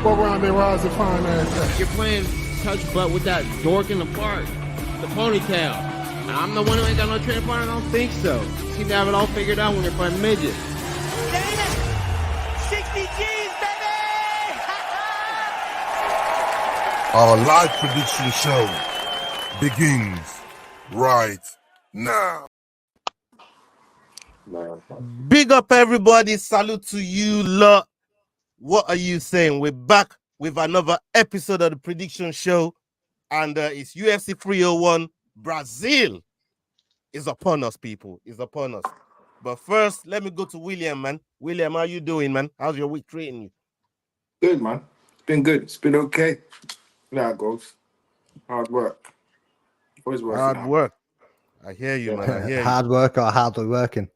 Go around there, rise and find ass. You're playing touch butt with that dork in the park, the ponytail. And I'm the one who ain't got no training partner. I don't think so. You seem to have it all figured out when you're playing midget. 60 G's, baby! Our live prediction show begins right now. Big up everybody. Salute to you lot. What are you saying? We're back with another episode of the prediction show. And it's UFC 301. Brazil is upon us, people. Is upon us. But first, let me go to William, man. William, how you doing, man? How's your week treating you? Good, man. It's been good. It's been okay. You know how it goes. Hard work. Always working Hard out. work. I hear you, man. I hear you. Hard work or hardly working?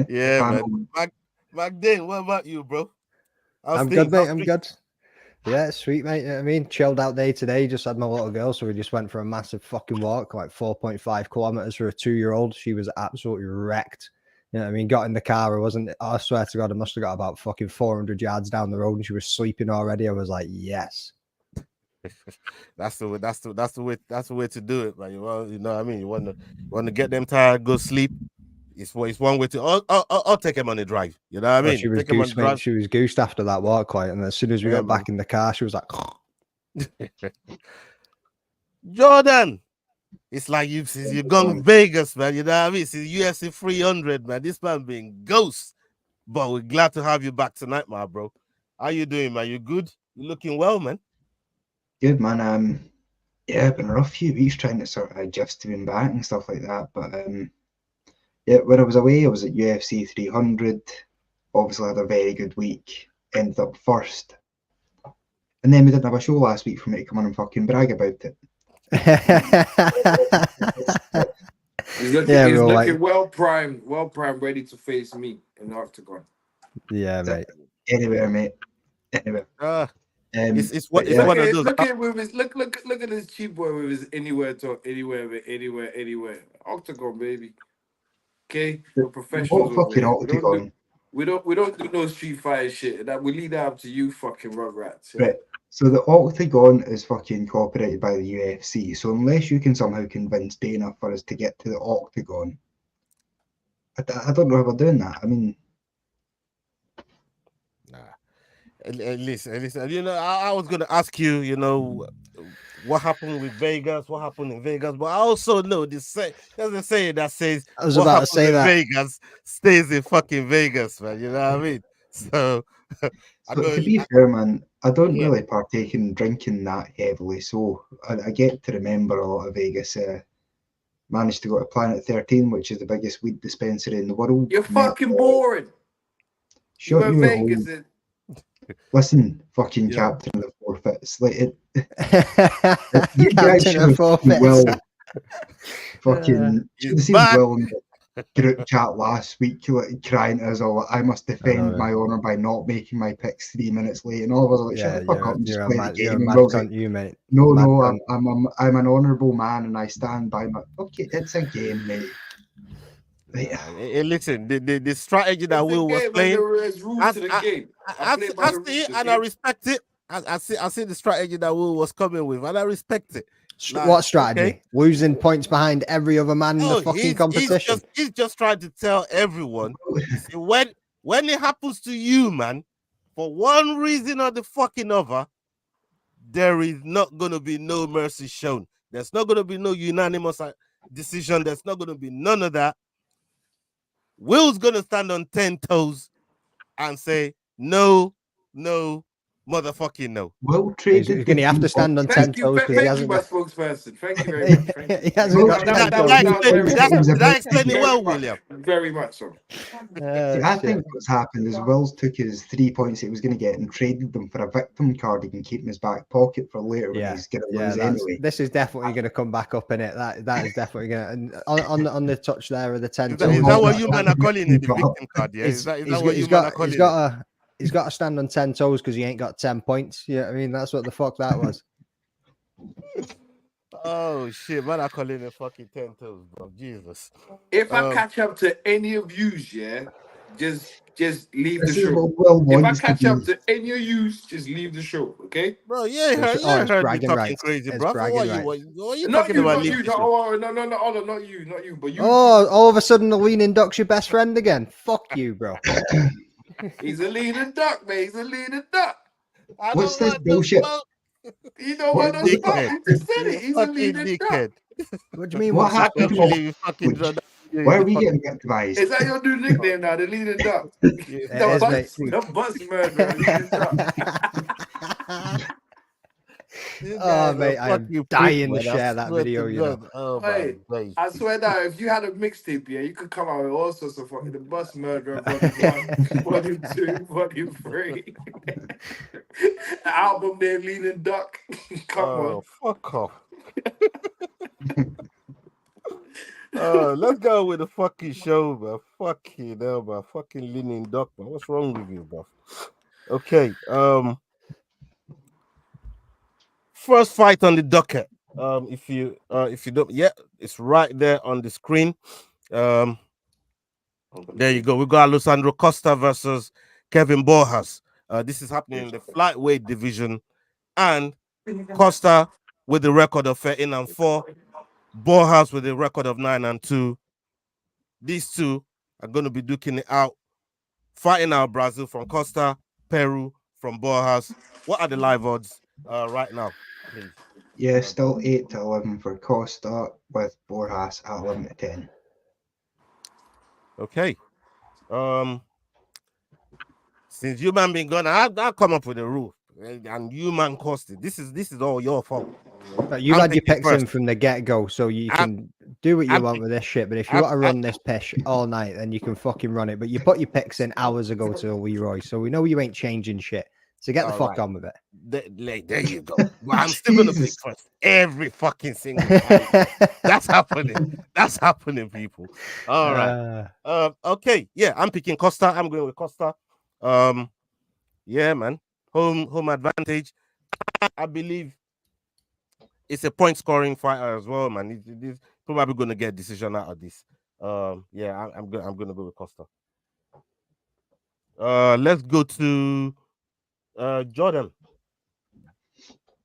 Yeah, man. Magdane, what about you, bro? I'm good, mate. I'm good. Yeah, sweet, mate. You know what I mean, chilled out day today. Just had my little girl, so we just went for a massive fucking walk, like 4.5 kilometers for a 2-year-old. She was absolutely wrecked. You know what I mean? Got in the car. I swear to God, I must have got about fucking 400 yards down the road, and she was sleeping already. I was like, yes. That's the way to do it, man. You know what I mean? You want to get them tired, go sleep. It's one way to. I'll take him on the drive. You know what I mean? She was goose, mate. She was goosed after that walk, quite. And as soon as we got back in the car, she was like, Jordan. It's like you've gone Vegas, man. You know what I mean? Since UFC 300, man. This man being ghost. But we're glad to have you back tonight, my bro. How you doing, man? You good? You looking well, man? Good, man. Yeah, been a rough few weeks trying to sort of adjust to being back and stuff like that. But yeah, when I was away, I was at UFC 300. Obviously had a very good week. Ended up first. And then we didn't have a show last week for me to come on and fucking brag about it. He's looking well primed, ready to face me in the octagon. Yeah, mate. Anywhere, mate. Anywhere. It's one of those. Look at this cheap boy with his anywhere. Octagon, baby. Okay, we're professionals. What fucking octagon? We don't do no street fighter shit. That we leave that up to you, fucking rugrats. Yeah? Right. So the octagon is fucking copyrighted by the UFC. So unless you can somehow convince Dana for us to get to the octagon, I don't know how we're doing that. I mean, listen. You know, I was gonna ask you, you know, what happened with Vegas, what happened in Vegas, but I also know there's a saying that says I was about to say that Vegas stays in fucking Vegas, man. You know what I mean? So to be fair, man, I don't really partake in drinking that heavily, so I get to remember a lot of Vegas. Managed to go to Planet 13, which is the biggest weed dispensary in the world. You're fucking boring. Shut your Vegas. Listen, fucking captain of the forfeits. Like it. You guys should have well. Fucking should have seen Will in the group chat last week, like, crying to us all. I must defend my honour by not making my picks 3 minutes late, and all of us like, shut the fuck up and just play the game. And like, you, mate. No, I'm an honourable man, and I stand by my. Okay, it's a game, mate. Listen, the strategy that Will was playing, and I respect it. I see the strategy that Will was coming with, and I respect it. Like, what strategy? Okay? Losing points behind every other man in the fucking competition. He's just trying to tell everyone when it happens to you, man, for one reason or the fucking other, there is not going to be no mercy shown. There's not going to be no unanimous decision. There's not going to be none of that. Will's going to stand on 10 toes and say, no, motherfucking no. Well traded. He's going to have to stand on 10 toes because he hasn't. My spokesperson. Thank you very much. He hasn't got 10 toes. Did I explain it well, William? Very much so. I think what's happened is Will's took his 3 points he was going to get and traded them for a victim card he can keep in his back pocket for later when he's going to lose anyway. This is definitely going to come back up in it. That is definitely going to. On the touch there of the 10 toes. Is that what you man are calling it, the victim card? Yeah, is that what you man are calling it? He's got to stand on 10 toes because he ain't got 10 points. Yeah, I mean, that's what the fuck that was. Oh, shit. Man, I call it a fucking 10 toes, bro. Jesus. If I catch up to any of yous, just leave the This is show. what Will If I wants to catch up do. to any of you, just leave the show, okay? Bro, yeah, It's heard me bragging talking rights. crazy, It's bro. bragging What rights. are you Not talking you, about? not Leave you, the show? no, Ola, not you, but you. Oh, all of a sudden the leaning duck's your best friend again. Fuck you, bro. He's a leader duck, man. He's a leader duck. I What's don't this want no bullshit? smoke. You don't What, want no what, smoke. Dickhead. You just said You it. He's a fucking leader dickhead. duck. What do you mean? what What's this happened to bullshit? You fucking Kowalkiewicz? you Why are we fucking- getting victimized? Is that your new nickname now? The leader duck. you It is, mate. The bus murderer, leader duck. This Oh, guy's a mate, I am fucking dying prick, to man. I share that swear video, to you know. God. Oh Hey, my days. I swear that if you had a mixtape, yeah, you could come out with all sorts of fucking the bus murderer, volume 1, volume 2, volume 3. The album there, leaning duck. Come Oh, on. fuck off. Let's go with the fucking show, bro. Fucking hell, bro. Fucking leaning duck, bro. What's wrong with you, bro? Okay. First fight on the docket. If you don't, yeah, it's right there on the screen. There you go. We got Alessandro Costa versus Kevin Borjas. This is happening in the flyweight division, and Costa with the record of 13-4, Borjas with the record of 9-2. These two are going to be duking it out, fighting out Brazil from Costa, Peru from Borjas. What are the live odds right now, please? Yeah, still 8-11 for Costa with Borjas at 11-10. Okay. Since you man been gone, I'll come up with a rule, and you man cost it. This is all your fault. But you've I'm had your picking picks in first. from the get-go, so you can do what you I'm want pick- with this shit. But if you I'm- want to run this pish all night, then you can fucking run it. But you put your picks in hours ago to Leroy, so we know you ain't changing shit. So get the All fuck right. on with it. There you go. Well, I'm still gonna pick Jesus. first every fucking single time. That's happening. That's happening, people. All right. Okay. Yeah, I'm picking Costa. I'm going with Costa. Yeah, man. Home advantage. I believe it's a point scoring fighter as well, man. He's probably going to get a decision out of this. Yeah, I'm going to go with Costa. Let's go to Jordan.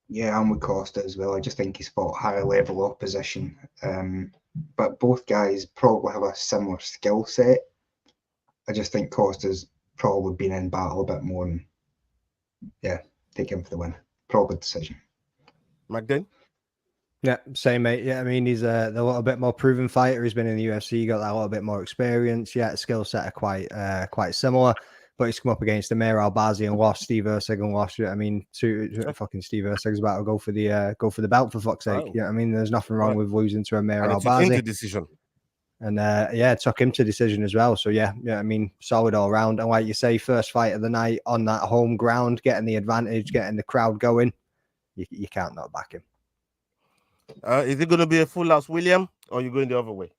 Yeah, I'm with Costa as well. I just think he's fought higher level opposition. But both guys probably have a similar skill set. I just think Costa's probably been in battle a bit more, and yeah, take him for the win. Probably decision. McDane? Yeah, same, mate. Yeah, I mean, he's a little bit more proven fighter. He's been in the UFC, got that little bit more experience. Yeah, skill set are quite similar. But he's come up against Amir Albazi and lost, Steve Erceg and lost. I mean, fucking Steve Erceg's about to go for the belt, for fuck's sake. Oh. Yeah, I mean, there's nothing wrong with losing to Amir And it took him to Albazi. decision. And yeah, it took him to decision as well. So yeah, I mean, solid all round. And like you say, first fight of the night on that home ground, getting the advantage, getting the crowd going. You can't not back him. Is it going to be a full house William, or are you going the other way?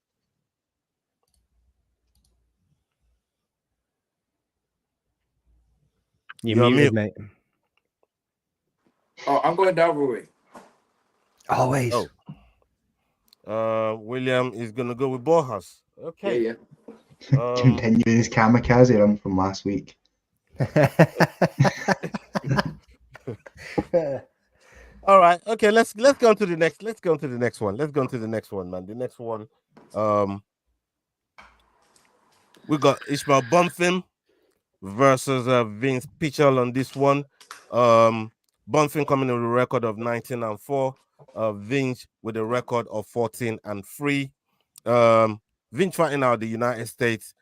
You're muted, mate. Oh, I'm going the other way. Always. Oh. William is going to go with Borjas. Okay. Yeah. Continuing his kamikaze run from last week. All right. Okay. Let's go on to the next. Let's go on to the next one. Let's go on to the next one, man. The next one. We got Ismael Bonfim versus Vinc Pichel on this one. Bonfim coming in with a record of 19-4. Vinc with a record of 14-3. Vinc fighting out of the United States.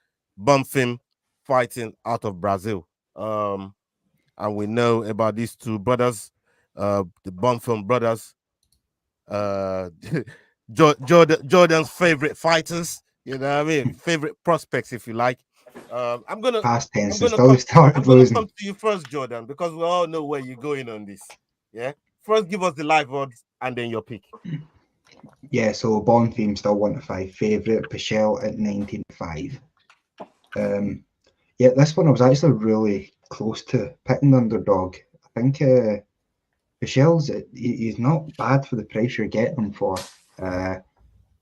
Bonfim fighting out of Brazil. And we know about these two brothers. The Bonfim brothers, Jordan's favorite fighters, you know what I mean? Favorite prospects, if you like. I'm gonna Past tense, come to you first, Jordan, because we all know where you're going on this. Yeah, first give us the live odds and then your pick. Yeah, so Bonfim still 1-5 favourite, Pichel at 19-5. Yeah, this one I was actually really close to picking the underdog. I think Pichel's he's not bad for the price you're getting him for.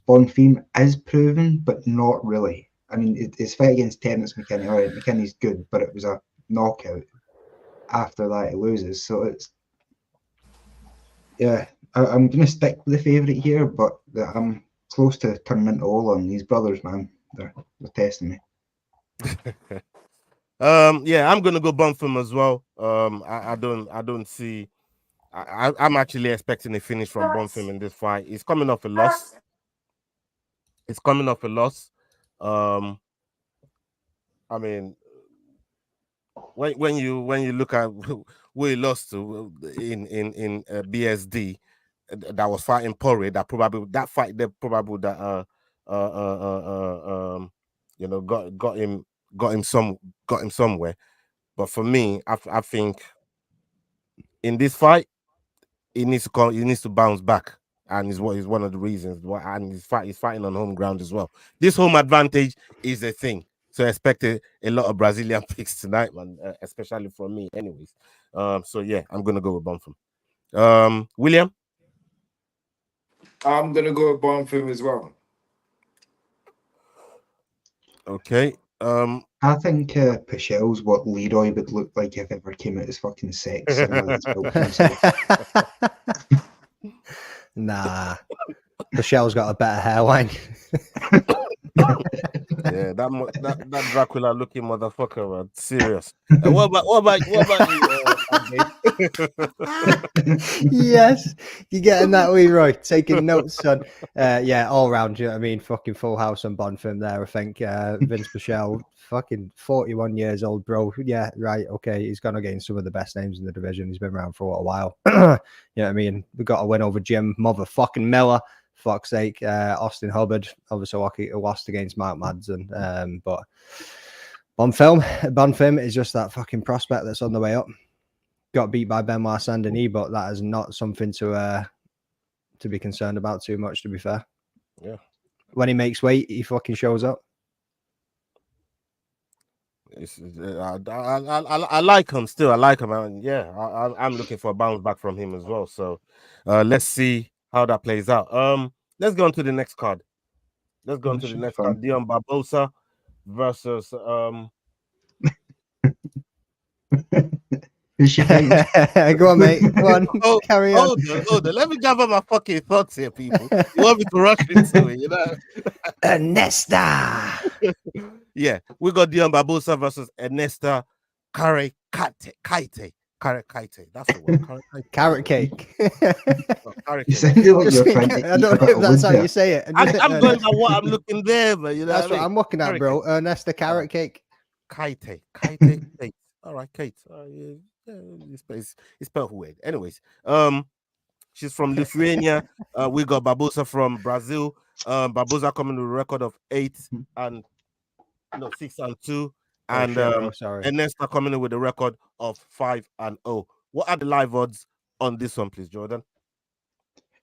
Bonfim is proven, but not really. I mean, his fight against Terence McKinney, all right, McKinney's good, but it was a knockout. After that, he loses. So it's, yeah, I'm going to stick with the favourite here, but I'm close to turning into Olin. These brothers, man, they're testing me. Yeah, I'm gonna go Bonfim as well. I don't see. I'm actually expecting a finish from Bonfim in this fight. He's coming off a loss. I mean, when you look at who he lost to in BSD, that was fighting Porre, that fight there probably that got him somewhere. But for me, I think in this fight, he needs to bounce back, and is one of the reasons why. And he's fighting on home ground as well. This home advantage is a thing, so I expect a lot of Brazilian picks tonight, man, especially from me, anyways. So yeah, I'm gonna go with Bonfim. William, I'm gonna go with Bonfim as well. Okay. I think Pichel's what Leroy would look like if ever came out as fucking sex symbol that's built for himself. Nah, Pichel's got a better hairline. Yeah, that Dracula looking motherfucker, man. Serious. What about you? Yes, you're getting that, Leroy. Taking notes, son. Yeah, all round. You know what I mean? Fucking full house on Bonfim there. I think Vince Pichel, fucking 41 years old, bro. Yeah, right. Okay, he's gone against some of the best names in the division. He's been around for a while. You know what I mean? We got a win over Jim motherfucking Miller. Fuck's sake, Austin Hubbard obviously lost against Mark Madsen, but Bonfim is just that fucking prospect that's on the way up. Got beat by Benoit Saint-Denis, but that is not something to be concerned about too much, to be fair. Yeah, when he makes weight, he fucking shows up. I like him still. I like him, and yeah, I'm looking for a bounce back from him as well. So let's see how that plays out. Let's go on to the next card. Dione Barbosa versus Go on, mate. Go on. Carry on. Hold on. Let me gather my fucking thoughts here, people. You want me to rush into it, you know? Ernesta. Yeah, we got Dione Barbosa versus Ernesta Kareckaite. That's the word. Carrot cake. You sounded like you're trying to I don't know if that's how you say it. I'm going by what I'm looking there, but you know that's what I'm looking at, bro. Ernesta Carrot Cake. Kate. All right, Kate. Yeah, it's spelled weird. Anyways, she's from Lithuania. We got Barbosa from Brazil. Barbosa coming with a record of 6-2. And Ernesta coming in with a record of 5-0. What are the live odds on this one, please, Jordan?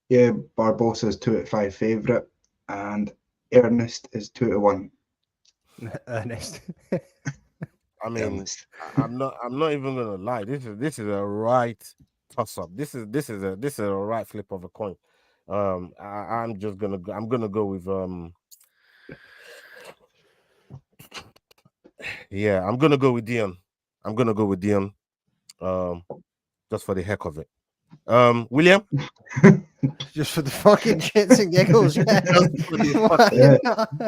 Yeah, Barbosa is 2-5 favourite, and Ernest is 2-1. Ernest. I mean, I'm not even gonna lie. This is a right toss up. This is a right flip of a coin. I'm gonna go with yeah, I'm gonna go with Dione. Just for the heck of it. William? Just for the fucking shits and giggles.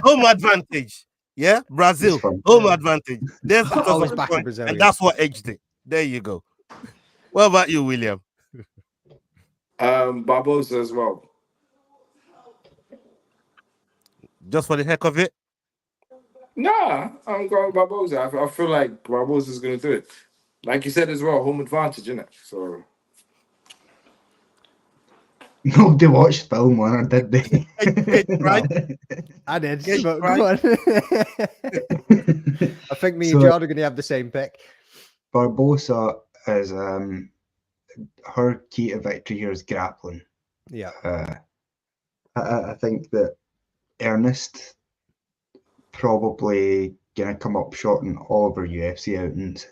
Home advantage. Yeah, Brazil. Home advantage. There's always back in Brazil, and that's what edged it. There you go. What about you, William? Barbosa as well. Just for the heck of it? Nah, I'm going Barbosa. I feel like Barbosa's going to do it. Like you said as well, home advantage, isn't it? So. Nobody watched film on it, did they? Right? I did. But right? I think me and John are going to have the same pick. Barbosa is her key to victory here is grappling. Yeah. I think that Ernest probably gonna come up short in all of her UFC outings.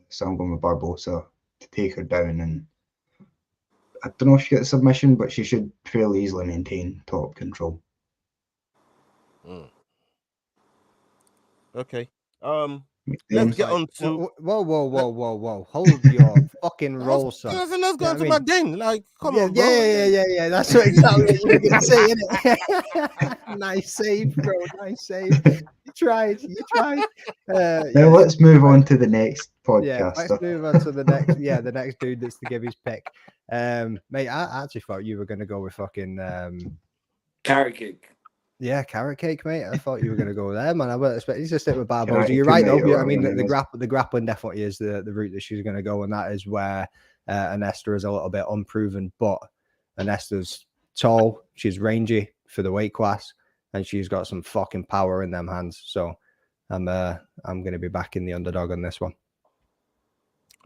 So I'm going with Barbosa to take her down, and I don't know if she gets a submission, but she should fairly easily maintain top control. Okay. Let's get on to. Whoa. Hold your fucking roll, son. Let's go on to my game. Like, come on, bro. Yeah. That's what exactly what you were going to say, innit? Nice save, bro. Nice save. You tried. Now let's move on to the next podcast. Yeah, let's move on to the next. Yeah, the next dude that's to give his pick. Mate, I actually thought you were going to go with fucking Kareckaite. Yeah, Kareckaite, mate. I thought you were going to go there, man. I would expect you to stick with Barbosa. Kareckaite, You're right, though. mate, I mean, the grappling definitely is the route that she's going to go, and that is where Ernesta is a little bit unproven. But Ernesta's tall, she's rangy for the weight class, and she's got some fucking power in them hands. So I'm going to be backing the underdog on this one.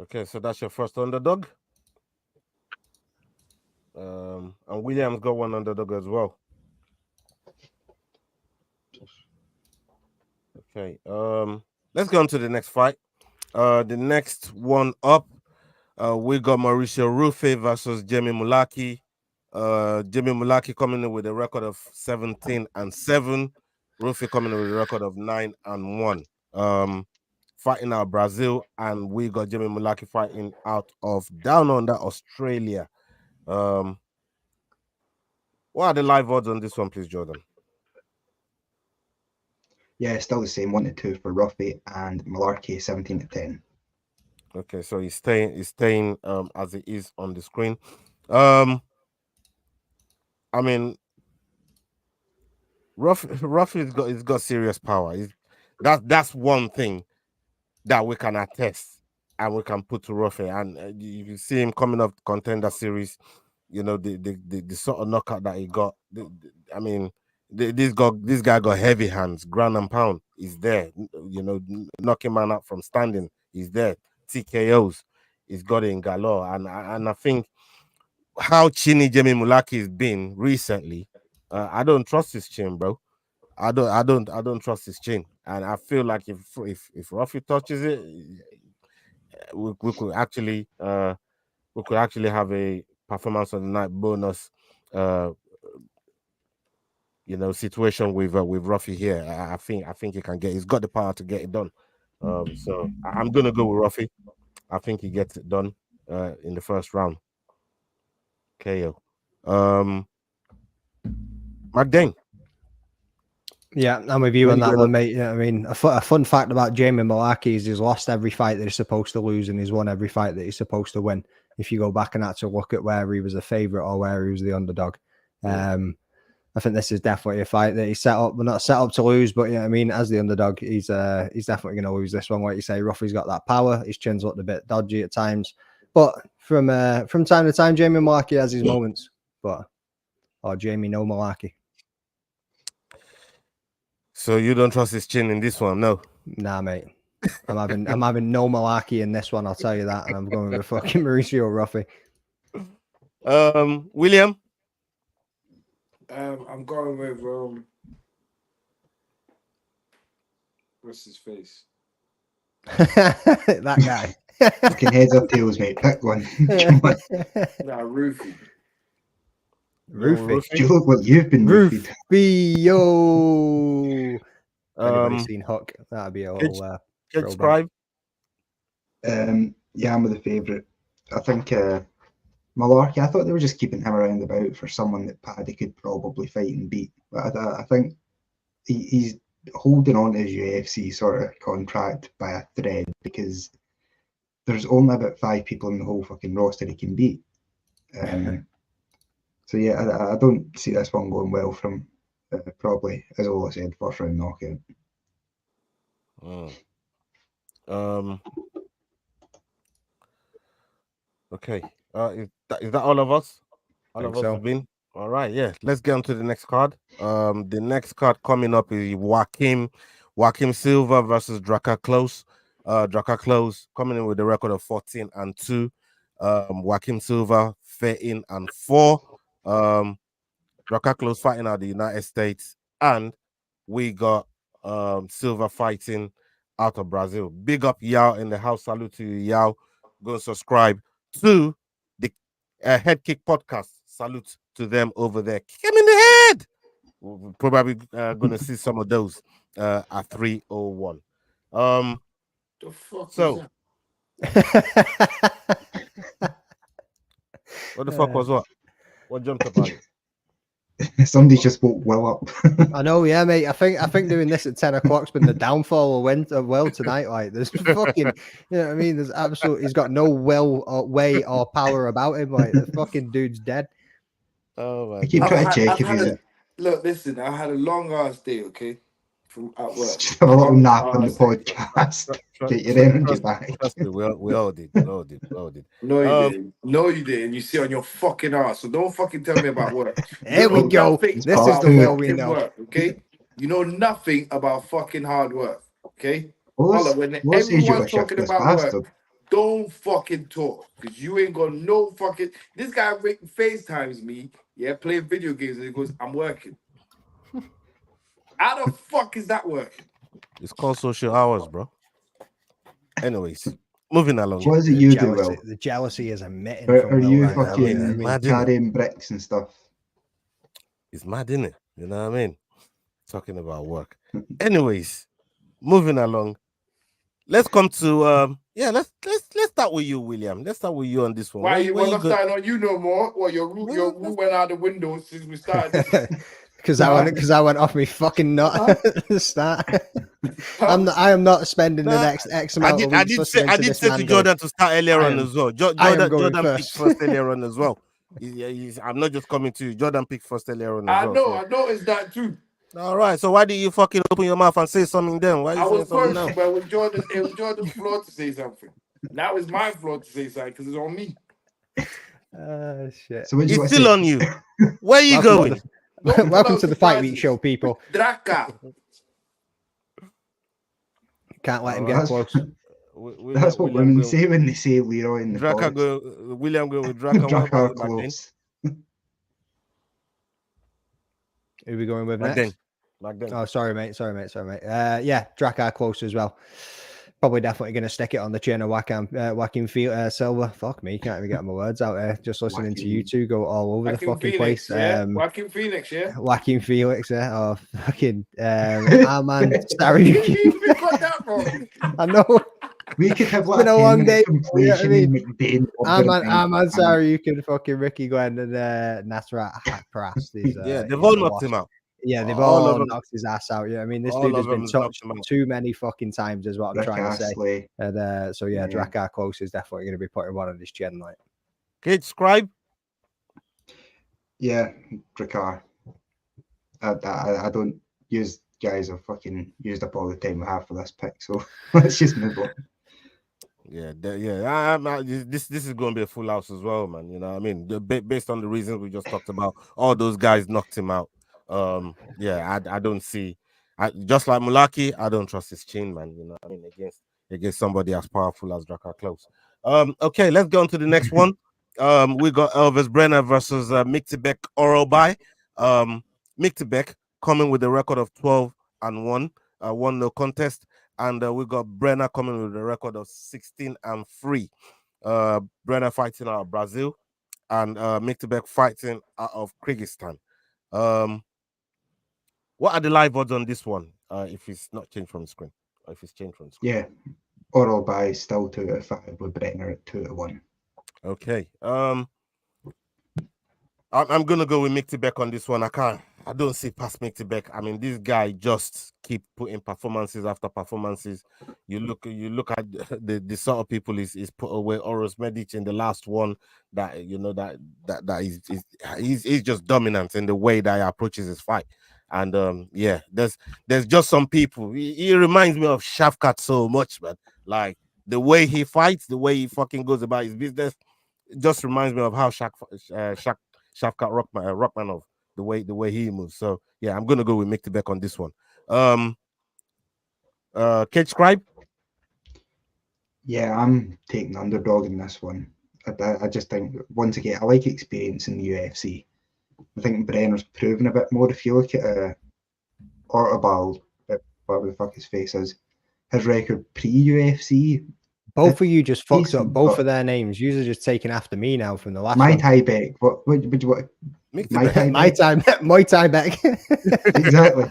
Okay, so that's your first underdog. And William's got one underdog as well. Okay, let's go on to the next fight. The next one up, we got Mauricio Ruffy versus Jamie Mullarkey. Jamie Mullarkey coming in with a record of 17-7. Ruffy coming in with a record of 9-1. Fighting out of Brazil, and we got Jamie Mullarkey fighting out of Down Under, Australia. What are the live odds on this one, please, Jordan? Yeah, still the same, 1-2 for Ruffy, and Mullarkey 17-10. Okay, so he's staying as it is on the screen. I mean, Ruffy's got serious power. That's one thing that we can attest and we can put to Ruffy. And you see him coming up contender series. You know the sort of knockout that he got. This guy got heavy hands, ground and pound. He's there. You know, knocking man out from standing. He's there. TKOs. He's got it in galore. And I think how chinny Jamie Mullarkey has been recently, I don't trust his chin, bro. I don't trust his chin. And I feel like if Ruffy touches it, we could actually have a performance of the night bonus situation with Ruffy here. I think he can get. He's got the power to get it done. So I'm gonna go with Ruffy. I think he gets it done in the first round. KO. McDane. Yeah, I'm with you on that one, mate. I mean, a fun fact about Jamie Mullarkey is he's lost every fight that he's supposed to lose, and he's won every fight that he's supposed to win. If you go back and actually look at where he was a favorite or where he was the underdog. I think this is definitely a fight that he's set up. We're not set up to lose, but I mean, as the underdog, he's definitely going to lose this one. Like you say, Ruffy's got that power. His chin's looked a bit dodgy at times, but from time to time, Jamie Mullarkey has his moments. Jamie no Mullarkey. So you don't trust his chin in this one, no? Nah, mate. I'm having no Mullarkey in this one. I'll tell you that, and I'm going with fucking Mauricio Ruffy. William. I'm going with what's his face? That guy. Fucking heads up tails, mate. Pick one. Come on. Nah, Ruffy. Ruffy. Do you look like you've been roofied? Yo. Anybody seen Hook? That'd be a little subscribe. Yeah, I'm with the favourite. I think Mullarkey, I thought they were just keeping him around about for someone that Paddy could probably fight and beat. But I think he's holding on to his UFC sort of contract by a thread because there's only about 5 people in the whole fucking roster he can beat. So yeah, I don't see this one going well from probably, as Ola said, first round knockout. Okay. Is that all of us? All of us have been? All right, yeah. Let's get on to the next card. The next card coming up is Joaquim Silva versus Drakkar Klose. Drakkar Klose coming in with a record of 14-2. Joaquim Silva 13-4. Drakkar Klose fighting out of the United States, and we got Silva fighting out of Brazil. Big up Yao in the house. Salute to you, Yao. Go and subscribe to the Head Kick podcast. Salute to them over there. Kick him in the head. We're probably going to see some of those at 301. The fuck So, is that? what the fuck was what? What jumped up on you? Somebody just woke well up. I know, yeah, mate. I think doing this at 10 o'clock's been the downfall of Will tonight. Like, there's fucking, you know what I mean? There's absolutely, he's got no will or way or power about him. Like, the fucking dude's dead. Oh my I keep God. trying to check if he's Look, listen, I had a long ass day, okay? From at work. just have a little Long nap on the ass day. podcast. Get your energy back. Trust me, we all did. We all did. No, you didn't. No, you didn't. You sit on your fucking ass. So don't fucking tell me about work. Here You we know go. nothing This is about the Will we fucking know. work, okay? You know nothing about fucking hard work, okay? Well, Holla, when what says you everyone's got talking shiftless about bastard? work, don't fucking talk. Because you ain't got no fucking... This guy FaceTimes me, yeah, playing video games, and he goes, I'm working. How the fuck is that working? It's called social hours, bro. Anyways, moving along. What is it you do, Will? The jealousy is emitting. Are from Will you right now, fucking you know what I mean? mad, innit? carrying bricks and stuff? It's mad, innit? You know what I mean? Talking about work. Anyways, moving along. Let's come to let's start with you, William. Let's start with you on this one. Why you Where want to go- start on you no more? Well, your root went out the window since we started. Because I went off me fucking nut at the start. I am not spending the next X amount of weeks listening I to did this say man to go, Jordan to start earlier on as well. I am going Jordan picked first. first earlier on as well. I'm not just coming to you. Jordan picked first earlier on as I well. know, so- I noticed that too. All right. So why did you fucking open your mouth and say something then? Why are you I saying was something first, now? but it was Jordan's floor to say something. Now it's my floor to say something because it's on me. Shit. So what do you It's want to still say? on you. Where are you going? Welcome to the Fight Week show, people. Drakkar. Can't let him Alright. get close. That's what women say when they say Leroy in the Drakkar chorus. William going with Drakkar. What about Drakkar you back then? close. Who are we going with Back next? then. Oh, sorry, mate. Yeah, Drakkar close as well. Probably definitely going to stick it on the chin of Joaquim Silva. Fuck me, can't even get my words out there. Just listening to you two go all over the fucking Phoenix, place. yeah? Joaquim Phoenix, yeah? Joaquim Felix, yeah. Oh, fucking Arman Starryuki. You got that wrong. I know. We could have It's been a long day. You know what I mean? Arman Starryuki, fucking Ricky Gwen, and Nasrat Hakparas. Yeah, they've all knocked him out. Yeah, they've All all of them. knocked his ass out. Yeah, I mean, this All dude has of them been has knocked touched him out. too many fucking times, is what I'm trying to say. And so yeah, Yeah. Drakkar close is definitely going to be putting one on his chin, like. Kid Scribe. Yeah, Drakkar. I don't use guys I've fucking used up all the time I have for this pick, so let's just move on. Yeah. This is going to be a full house as well, man. You know what I mean? Based on the reasons we just talked about, all those guys knocked him out. I don't see. Just like Mullarkey, I don't trust his chin, man. You know what I mean? Against somebody as powerful as Drakkar Klose. Okay, let's go on to the next one. We got Elves Brenner versus Miktibek Orobai. Miktibek coming with a record of 12-1, 1-0 contest. And we got Brenner coming with a record of 16-3. Brenner fighting out of Brazil, and Miktibek fighting out of Kyrgyzstan. What are the live odds on this one? If it's not changed from the screen, or if it's changed from the screen. Yeah, oral by still 2 out of 5 with Brenner at 2 out of 1. Okay. I'm gonna go with Miktibek on this one. I don't see past Miktibek. I mean, this guy just keep putting performances after performances. You look at the sort of people he's put away. Oros Medic in the last one, that you know that he's just dominant in the way that he approaches his fight. And there's just some people. He reminds me of Shafkat so much, man. Like the way he fights, the way he fucking goes about his business, just reminds me of how Shafkat Rockmanov, the way he moves. So yeah, I'm gonna go with Miktibek on this one. Kid Scribe. Yeah, I'm taking the underdog in this one. I just think, once again, I like experience in the UFC. I think Brenner's proven a bit more. If you look at Ortobal, whatever the fuck his face is, his record pre-UFC, Both of you just fucked up decent, both but of their names. You're just taking after me now from the last my one. tie back. What would you want? My tie My back. time, my time back. Exactly.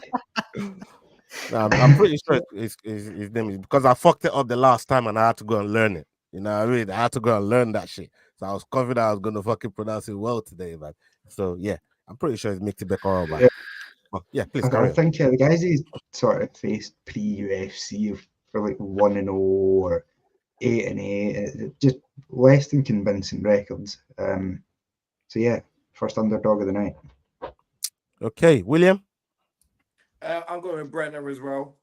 No, I'm pretty sure his name is, because I fucked it up the last time and I had to go and learn it. You know what I mean? I had to go and learn that shit. So I was confident I was going to fucking pronounce it well today, man. So yeah, I'm pretty sure it's Mickey Becker, man. Yeah. Oh, yeah, please I carry on. think the guys he's sort of faced pre-UFC for like 1-0 or 8-8, just less than convincing records. So yeah, first underdog of the night. Okay, William. I'm going with Brenner as well.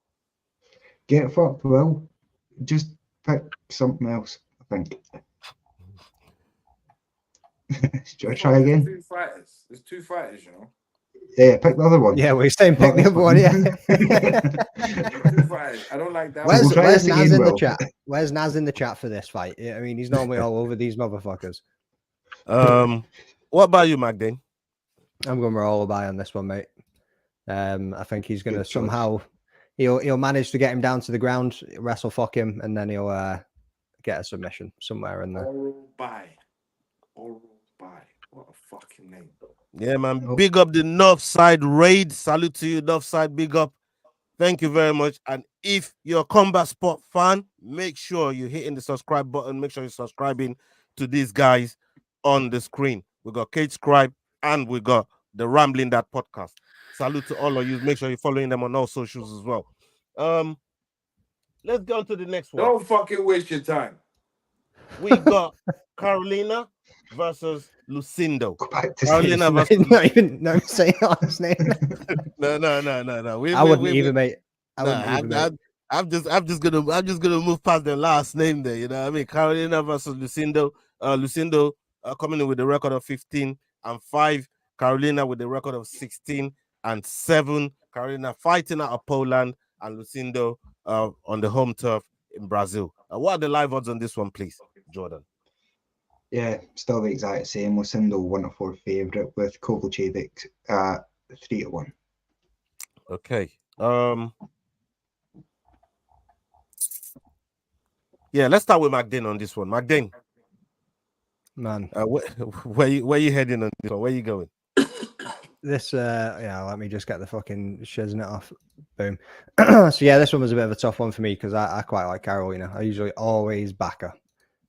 Get fucked, Will. Just pick something else, I think. Should I try again? There's two fighters, you know. Yeah, pick the other one. Yeah, we're saying pick Not the this other one. Yeah. Two fighters. I don't like that. Where's, We'll try where's this Naz again, in the Will. chat? Where's Naz in the chat for this fight? Yeah, I mean, he's normally all over these motherfuckers. What about you, Magdane? I'm going roll a buy on this one, mate. I think he's going to Good choice. somehow he'll manage to get him down to the ground, wrestle fuck him, and then he'll get a submission somewhere in there. Oral by. What a fucking name. Yeah, man. Big up the Northside Raid. Salute to you, Northside. Big up. Thank you very much. And if you're a Combat Sport fan, make sure you're hitting the subscribe button. Make sure you're subscribing to these guys on the screen. We got Kate Scribe and we got the Rambling That podcast. Salute to all of you. Make sure you're following them on all socials as well. Let's go to the next one. Don't fucking waste your time. We got Karolina versus Lucindo. Go back to Karolina versus not even saying his name. No. I wouldn't even, mate. I'm just gonna move past the last name there. You know what I mean? Karolina versus Lucindo. Lucindo coming in with a record of 15-5. Karolina with a record of 16-7. Karolina fighting out of Poland and Lucindo on the home turf in Brazil. What are the live odds on this one, please, Jordan? Yeah, still the exact same. Lucindo 1-4 favourite with Kowalkiewicz 3-1. Okay. Yeah, let's start with Magdane on this one. Magdane, Man, where you heading on this one? Where you going? this let me just get the fucking shiznit off. Boom. So yeah, this one was a bit of a tough one for me because I quite like Karolina. I usually always back her.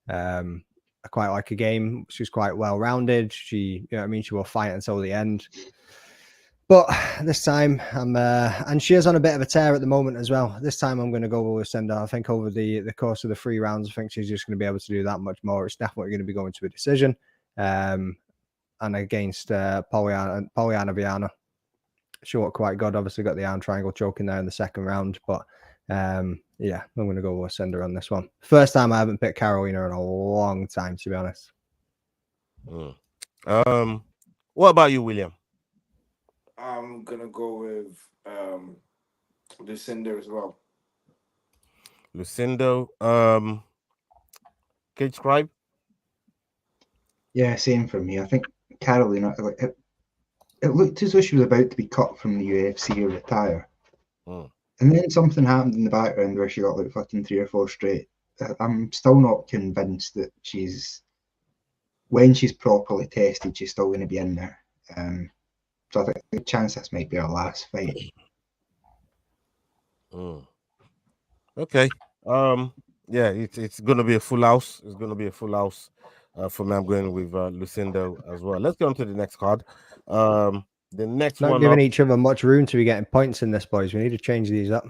I quite like her game. She's quite well rounded. She will fight until the end. But this time and she is on a bit of a tear at the moment as well. This time I'm going to go with Lucindo. I think over the course of the 3 rounds, I think she's just going to be able to do that much more. It's definitely going to be going to a decision. And against Poliana Viana, she looked quite good. Obviously got the arm triangle choking there in the second round. But yeah, I'm going to go with Lucindo on this one. First time I haven't picked Karolina in a long time, to be honest. What about you, William? I'm gonna go with Lucindo as well. Lucindo. Kate Scribe? Yeah, same for me. I think Karolina, it looked as though she was about to be cut from the UFC or retire. And then something happened in the background where she got like fucking 3 or 4 straight. I'm still not convinced that when she's properly tested, she's still going to be in there. So I think the chance this might be her last fight. Okay. Yeah, it's gonna be a full house. It's gonna be a full house. For me, I'm going with Lucindo as well. Let's go on to the next card. The next Not one giving up, each other much room to be getting points in this, boys. We need to change these up.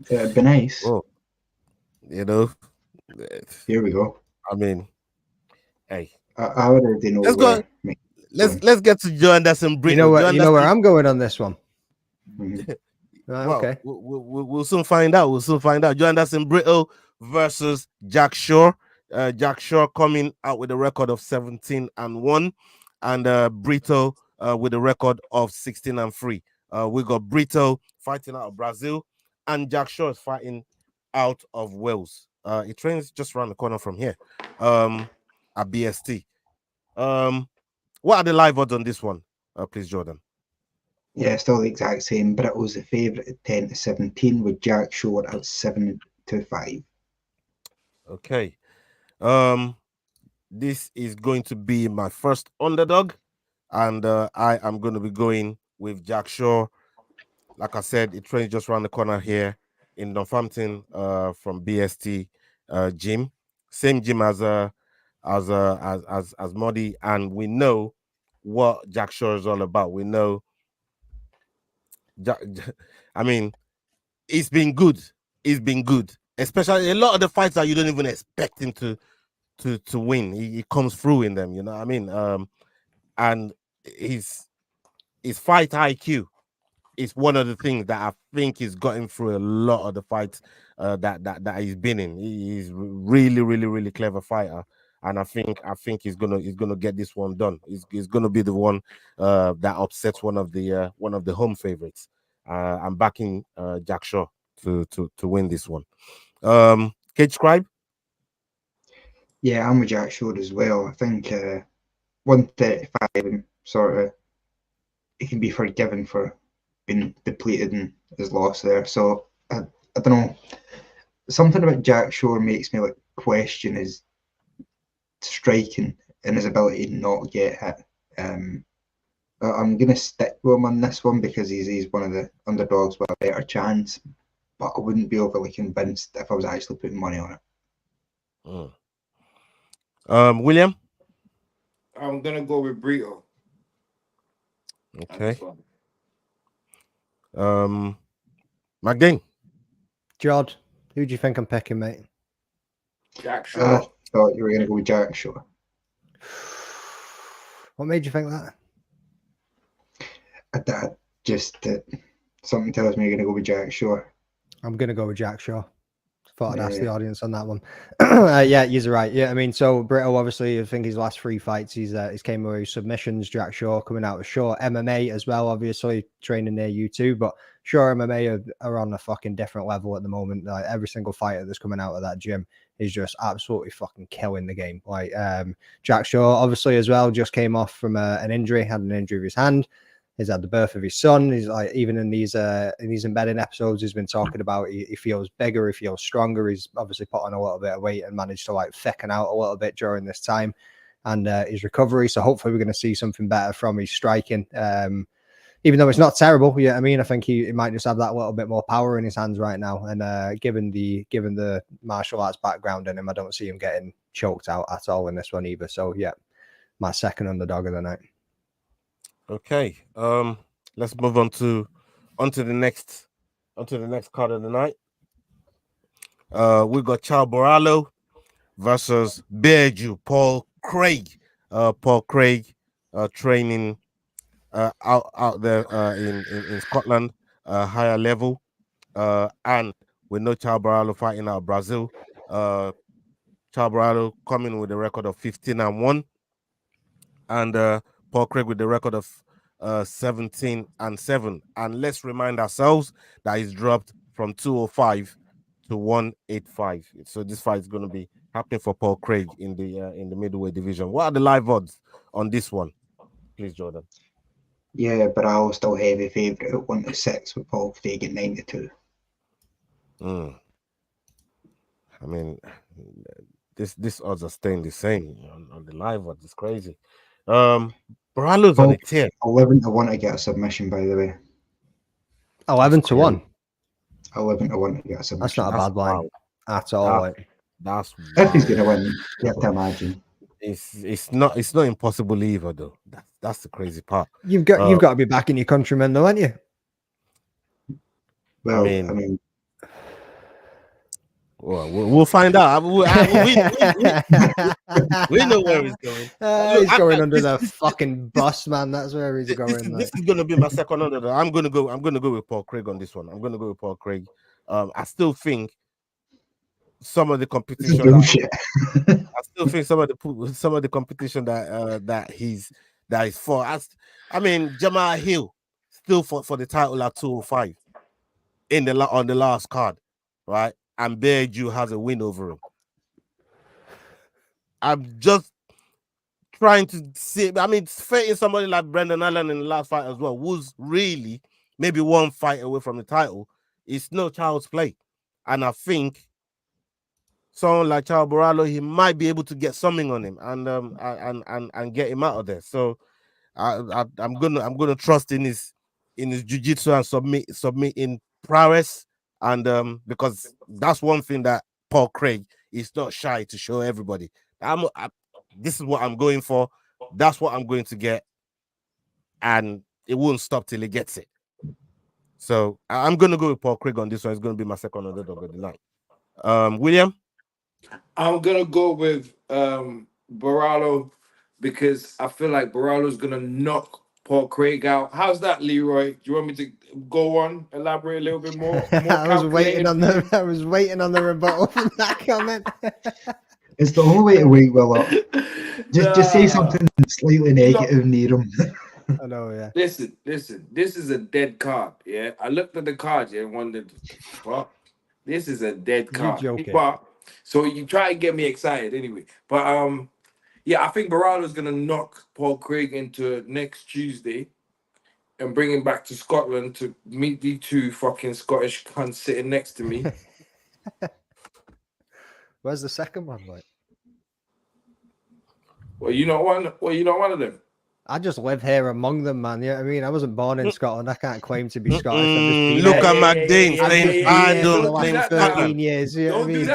It'd be nice. Oh, you know. Here we go. I mean, hey. I already know. Let's go. Let's get to Joe Anderson Brito. You know where I'm going on this one. Mm-hmm. Right, well, okay. We'll soon find out. Joe Anderson Brito versus Jack Shore. Jack Shore coming out with a record of 17-1, and Brito with a record of 16-3. We got Brito fighting out of Brazil, and Jack Shore is fighting out of Wales. He trains just around the corner from here, at BST. What are the live odds on this one, please, Jordan? Yeah, still the exact same. Brito's the favourite at 10-17 with Jack Shore at 7-5. Okay. This is going to be my first underdog, and I am going to be going with Jack Shaw. Like I said, it trains just around the corner here in Northampton from BST gym. Same gym as Modi, and we know what Jack Shaw is all about. We know I mean, it's been good. It's been good. Especially a lot of the fights that you don't even expect him to win. He comes through in them, you know what I mean? And his fight IQ is one of the things that I think he's gotten through a lot of the fights that he's been in. He's really, really, really clever fighter. And I think he's gonna get this one done. He's gonna be the one that upsets one of the home favorites. I'm backing Jack Shaw to win this one. Cage Scribe? Yeah, I'm with Jack Shaw as well. I think 135 and sort of he can be forgiven for being depleted in his loss there. So I don't know. Something about Jack Shaw makes me like question his striking and his ability to not get hit. I'm gonna stick with him on this one because he's one of the underdogs with a better chance. But I wouldn't be overly convinced if I was actually putting money on it. William? I'm gonna go with Brito. Okay. McDean? Jod, who do you think I'm picking, mate? Jack I Shaw. thought you were gonna go with Jack Shaw. What made you think that? Something tells me you're gonna go with Jack Shaw. I'm gonna go with Jack Shaw. Thought I'd ask the Yeah. audience on that one. Yeah, you're right. Yeah, I mean, so Brito, obviously, I think his last 3 fights, he's came away with submissions. Jack Shaw coming out with Shaw MMA as well, obviously training near you too. But Shaw MMA are on a fucking different level at the moment. Like every single fighter that's coming out of that gym is just absolutely fucking killing the game. Like Jack Shaw, obviously as well, just came off from an injury, had an injury of his hand. He's had the birth of his son. He's like, even in these embedding episodes, he's been talking about he feels bigger, he feels stronger. He's obviously put on a little bit of weight and managed to like thicken out a little bit during this time and his recovery. So hopefully we're going to see something better from his striking. Even though it's not terrible, yeah, I mean, I think he might just have that little bit more power in his hands right now. And given the martial arts background in him, I don't see him getting choked out at all in this one either. So yeah, my second underdog of the night. Okay. Let's move on to the next card of the night. We got Charles Borrallo versus Bearju Paul Craig. Paul Craig training out there in Scotland, higher level. And we know Charles Borrallo fighting out of Brazil. Charles Borrallo coming with a record of 15-1. And Paul Craig with the record of 17-7. And let's remind ourselves that he's dropped from 205 to 185. So this fight is going to be happening for Paul Craig in the middleweight division. What are the live odds on this one, please, Jordan? Yeah, but I'll still heavy favourite at 1-6 with Paul Craig at 9-2. I mean, this odds are staying the same on the live odds. It's crazy. Borrallo's on a tear. 11-1 to get a submission, by the way. 11-1. 11-1 to get a submission. That's not a bad line at all. That's if he's gonna win, you have to imagine. It's not impossible either, though. That's the crazy part. You've got to be backing your countrymen, though, haven't you? Well, I mean well, we'll find out. We know where he's going. He's going under the fucking bus, man. That's where he's going. This is going to be my second under. I'm going to go with Paul Craig on this one. I'm going to go with Paul Craig. I still think some of the competition. I still think some of the competition that he's for. I mean, Jamal Hill still for the title at 205 on the last card, right? And Bearju has a win over him. I'm just trying to see. I mean, fighting somebody like Brendan Allen in the last fight as well, who's really maybe one fight away from the title, it's no child's play. And I think someone like Charles Borrallo, he might be able to get something on him and get him out of there. So I'm gonna trust in his jiu-jitsu and submit in prowess, and because that's one thing that Paul Craig is not shy to show everybody. This is what I'm going for. That's what I'm going to get, and it won't stop till he gets it. So I'm gonna go with Paul Craig on this one. It's gonna be my second underdog of the night. William, I'm gonna go with Borrallo because I feel like Borrallo's gonna knock Paul Craig out. How's that, Leroy? Do you want me to go on, elaborate a little bit more? I was waiting on the rebuttal from that comment. It's the only way to wake Will up. Just say something slightly negative near him. I know, yeah. Listen. This is a dead card. Yeah, I looked at the card. Yeah, and wondered, what? This is a dead card. But, so you try and get me excited anyway. But yeah, I think Borrallo's gonna knock Paul Craig into next Tuesday and bring him back to Scotland to meet the two fucking Scottish cunts sitting next to me. Where's the second one, like? Well, you not one of them. I just live here among them, man. Yeah, I mean, I wasn't born in Scotland. I can't claim to be Scottish. Look at McDean saying I don't claim Scotland. 13 years. You know what I mean? Is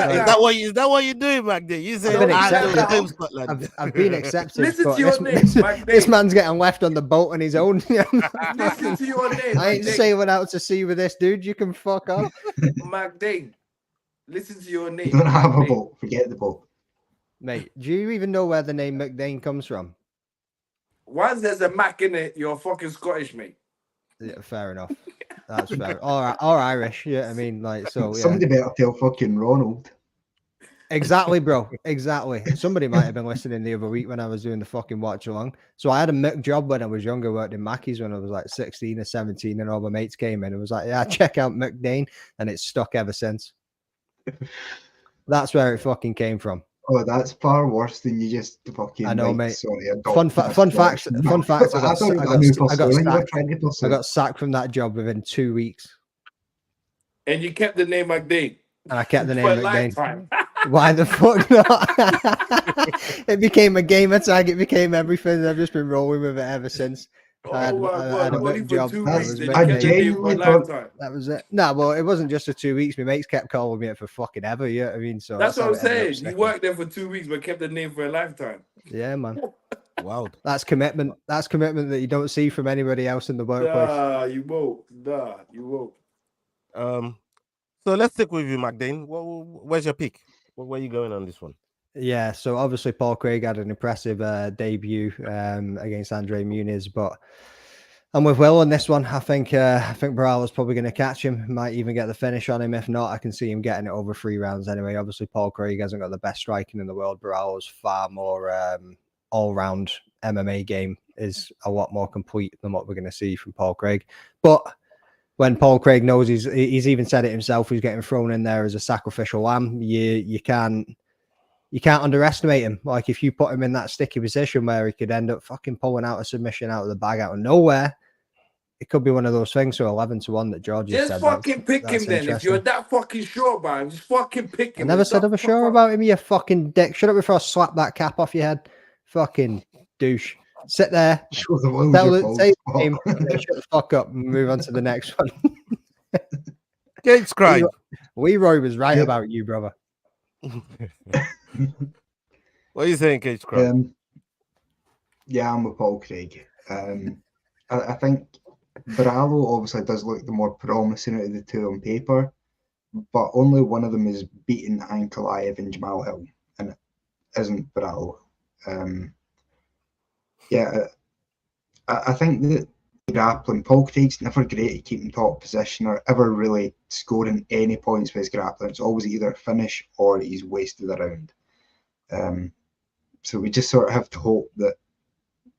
that what you're doing, McDean? You say I don't claim Scotland. I've been accepted. Listen to your name, this man's getting left on the boat on his own. Listen to your name. I ain't sailing out to sea with this dude. You can fuck off. McDain, listen to your name. You don't have a boat. Forget the boat. Mate, do you even know where the name McDain comes from? Once there's a Mac in it, you're fucking Scottish, mate. Yeah, fair enough. That's fair. Or Irish. Yeah, I mean, like, so. Yeah. Somebody better tell fucking Ronald. Exactly, bro. Exactly. Somebody might have been listening the other week when I was doing the fucking watch along. So I had a Mick job when I was younger, worked in Mackey's when I was like 16 or 17, and all my mates came in and was like, yeah, check out McDain. And it's stuck ever since. That's where it fucking came from. Oh, that's far worse than you just fucking. I know, mate. Sorry, Fun fact. I got sacked from that job within 2 weeks. And you kept the name McDain. And I kept the name McDain. Why the fuck not? It became a gamer tag. It became everything. I've just been rolling with it ever since. I had a big job. That was it. No, well, it wasn't just for 2 weeks. My mates kept calling me it for fucking ever. Yeah, I mean, so that's what I'm saying. You worked there for 2 weeks, but kept the name for a lifetime. Yeah, man. Wow, that's commitment. That's commitment that you don't see from anybody else in the workplace. Nah, you won't. So let's stick with you, McDain. Where's your pick? Where are you going on this one? Yeah, so obviously Paul Craig had an impressive debut against Andre Muniz, but I'm with Will on this one. I think Borrallo's probably going to catch him. Might even get the finish on him. If not, I can see him getting it over 3 rounds anyway. Obviously, Paul Craig hasn't got the best striking in the world. Borrallo's far more all-round MMA game is a lot more complete than what we're going to see from Paul Craig. But when Paul Craig knows he's even said it himself, he's getting thrown in there as a sacrificial lamb. You can't underestimate him. Like, if you put him in that sticky position where he could end up fucking pulling out a submission out of the bag out of nowhere, it could be one of those things. So 11-1 that George just said. Fucking pick him then. If you're that fucking sure about him, just fucking pick him. I never said I was sure about him, you fucking dick. Shut up before I slap that cap off your head. Fucking douche. Sit there. Say the name, shut the fuck up and move on to the next one. Cage Scribe. Leroy was right about you, brother. What are you saying, Cage Scribe? Yeah, I'm with Paul Craig. I think Borrallo obviously does look the more promising out of the two on paper, but only one of them is beating Ankalaev and Jamal Hill, and it isn't Borrallo. I think that grappling, Paul Craig's never great at keeping top position or ever really scoring any points with his grappling. It's always either a finish or he's wasted a round. So we just sort of have to hope that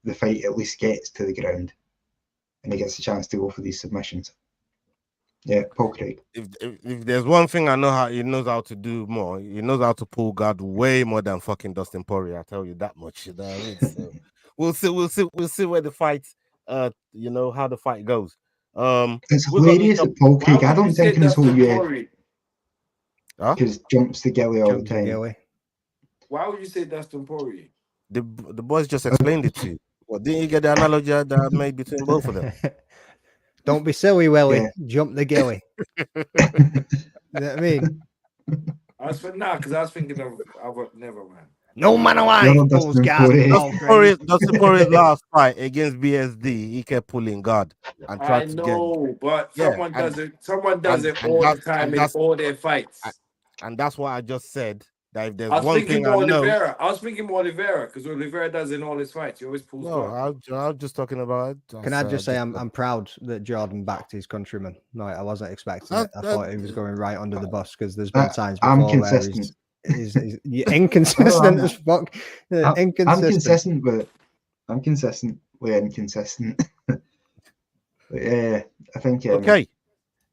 the fight at least gets to the ground and he gets a chance to go for these submissions. Yeah, Paul Craig. If there's one thing I know how he knows how to do more, he knows how to pull guard way more than fucking Dustin Poirier. I tell you that much. You know what I mean? So we'll see where the fight. How the fight goes. It's hilarious that Paul Craig. I don't think in his whole year. Because jumps the gilly all the Jumps the time. gilly. Why would you say Dustin Poirier? The boys just explained it to you. Well, didn't you get the analogy that I made between both of them? Don't be silly, Willie. Yeah. Jump the gilly. You know what I mean? Because I was thinking of never mind. No matter what, You're he pulls Dustin guard. Poirier. Dustin Poirier's last fight against BSD, he kept pulling guard and I tried to know, but Yeah, someone and- does it. Someone does and- it and all the that's- time and in that's- all their fights. and that's why I just said that if there's I was one thinking thing I more know. Oliveira. I was thinking more Oliveira because Oliveira does it in all his fights. He always pulls No, guard. I was just talking about. Can I just say I'm proud that Jordan backed his countryman. No, I wasn't expecting it. I thought he was going right under the bus because there's been times before I'm where consistent. he's inconsistent as fuck. Inconsistent. I'm consistently inconsistent. But yeah, I think. Okay.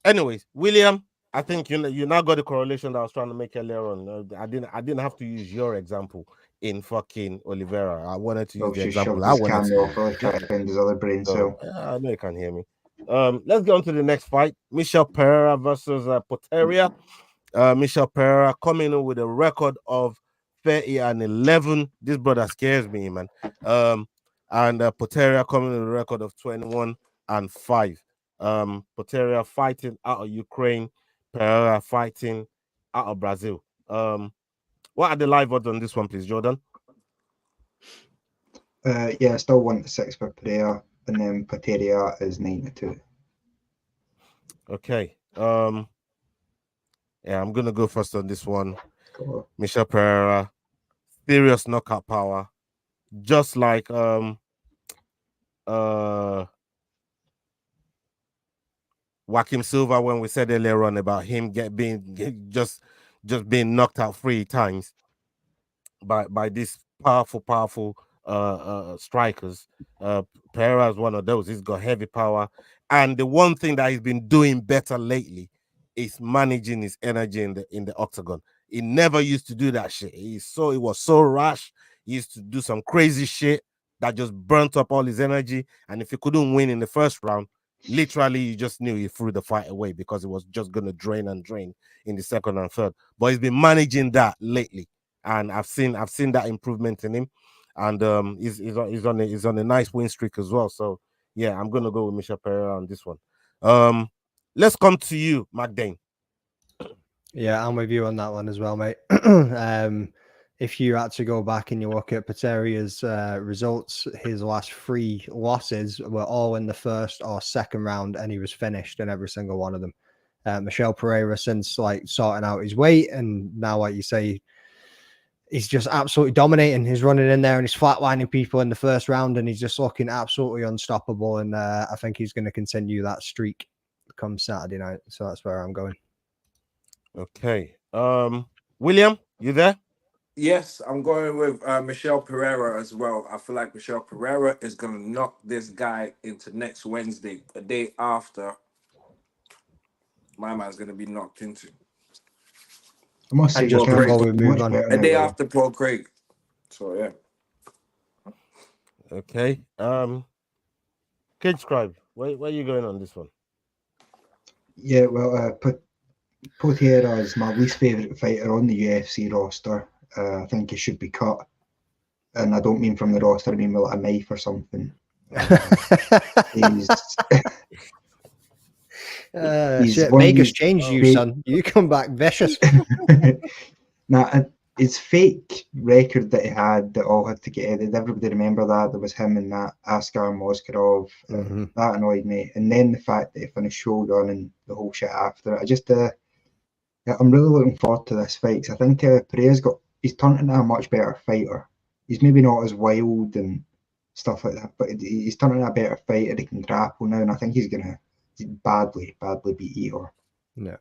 Anyways, William, I think you now got the correlation that I was trying to make earlier on. I didn't have to use your example in fucking Oliveira. I wanted to use the example I wanted to. I'll try to find his other brain cell. I know you can hear me. Let's go on to the next fight. Michel Pereira versus Poteria. Michel Pereira coming in with a record of 30-11. This brother scares me, man. And Poteria coming in with a record of 21-5. Poteria fighting out of Ukraine, Pereira fighting out of Brazil. What are the live odds on this one, please, Jordan? Yeah, still 1-6 for Pereira, and then Poteria is 9-2. Okay. Yeah, I'm gonna go first on this one. Cool. Michel Pereira, serious knockout power, just like Joaquim Silva when we said earlier on about him being knocked out 3 times by these powerful strikers. Pereira is one of those. He's got heavy power, and the one thing that he's been doing better lately is managing his energy in the octagon. He never used to do that shit. He was so rash. He used to do some crazy shit that just burnt up all his energy. And if he couldn't win in the first round, literally you just knew he threw the fight away because it was just gonna drain in the second and third. But he's been managing that lately, and I've seen that improvement in him. And he's on a nice win streak as well. So yeah, I'm gonna go with Michel Pereira on this one. Let's come to you, McDane. Yeah, I'm with you on that one as well, mate. If you had to go back and you look at Poteria's results, his last 3 losses were all in the first or second round, and he was finished in every single one of them. Michel Pereira, since like sorting out his weight, and now, like you say, he's just absolutely dominating. He's running in there and he's flatlining people in the first round, and he's just looking absolutely unstoppable. And I think he's going to continue that streak come Saturday night. So that's where I'm going. Okay. William, you there? Yes, I'm going with Michel Pereira as well. I feel like Michel Pereira is going to knock this guy into next Wednesday, the day after my man's going to be knocked into. I must say, just before we move on. A day after Paul Craig. So, yeah. Okay. Cage Scribe, where are you going on this one? Yeah, well, Poteria is my least favourite fighter on the UFC roster. I think he should be cut. And I don't mean from the roster, I mean with like a knife or something. Shit, Vegas changed you, son. You come back vicious. Nah, his fake record that he had that all had to get edited, everybody remember that? There was him and that Askar Moskarov. That annoyed me. And then the fact that he finished showdown and the whole shit after it. I just, I'm really looking forward to this fight. Cause I think he's turned into a much better fighter. He's maybe not as wild and stuff like that, but he's turned into a better fighter. He can grapple now, and I think he's going to badly beat Eater. Yeah.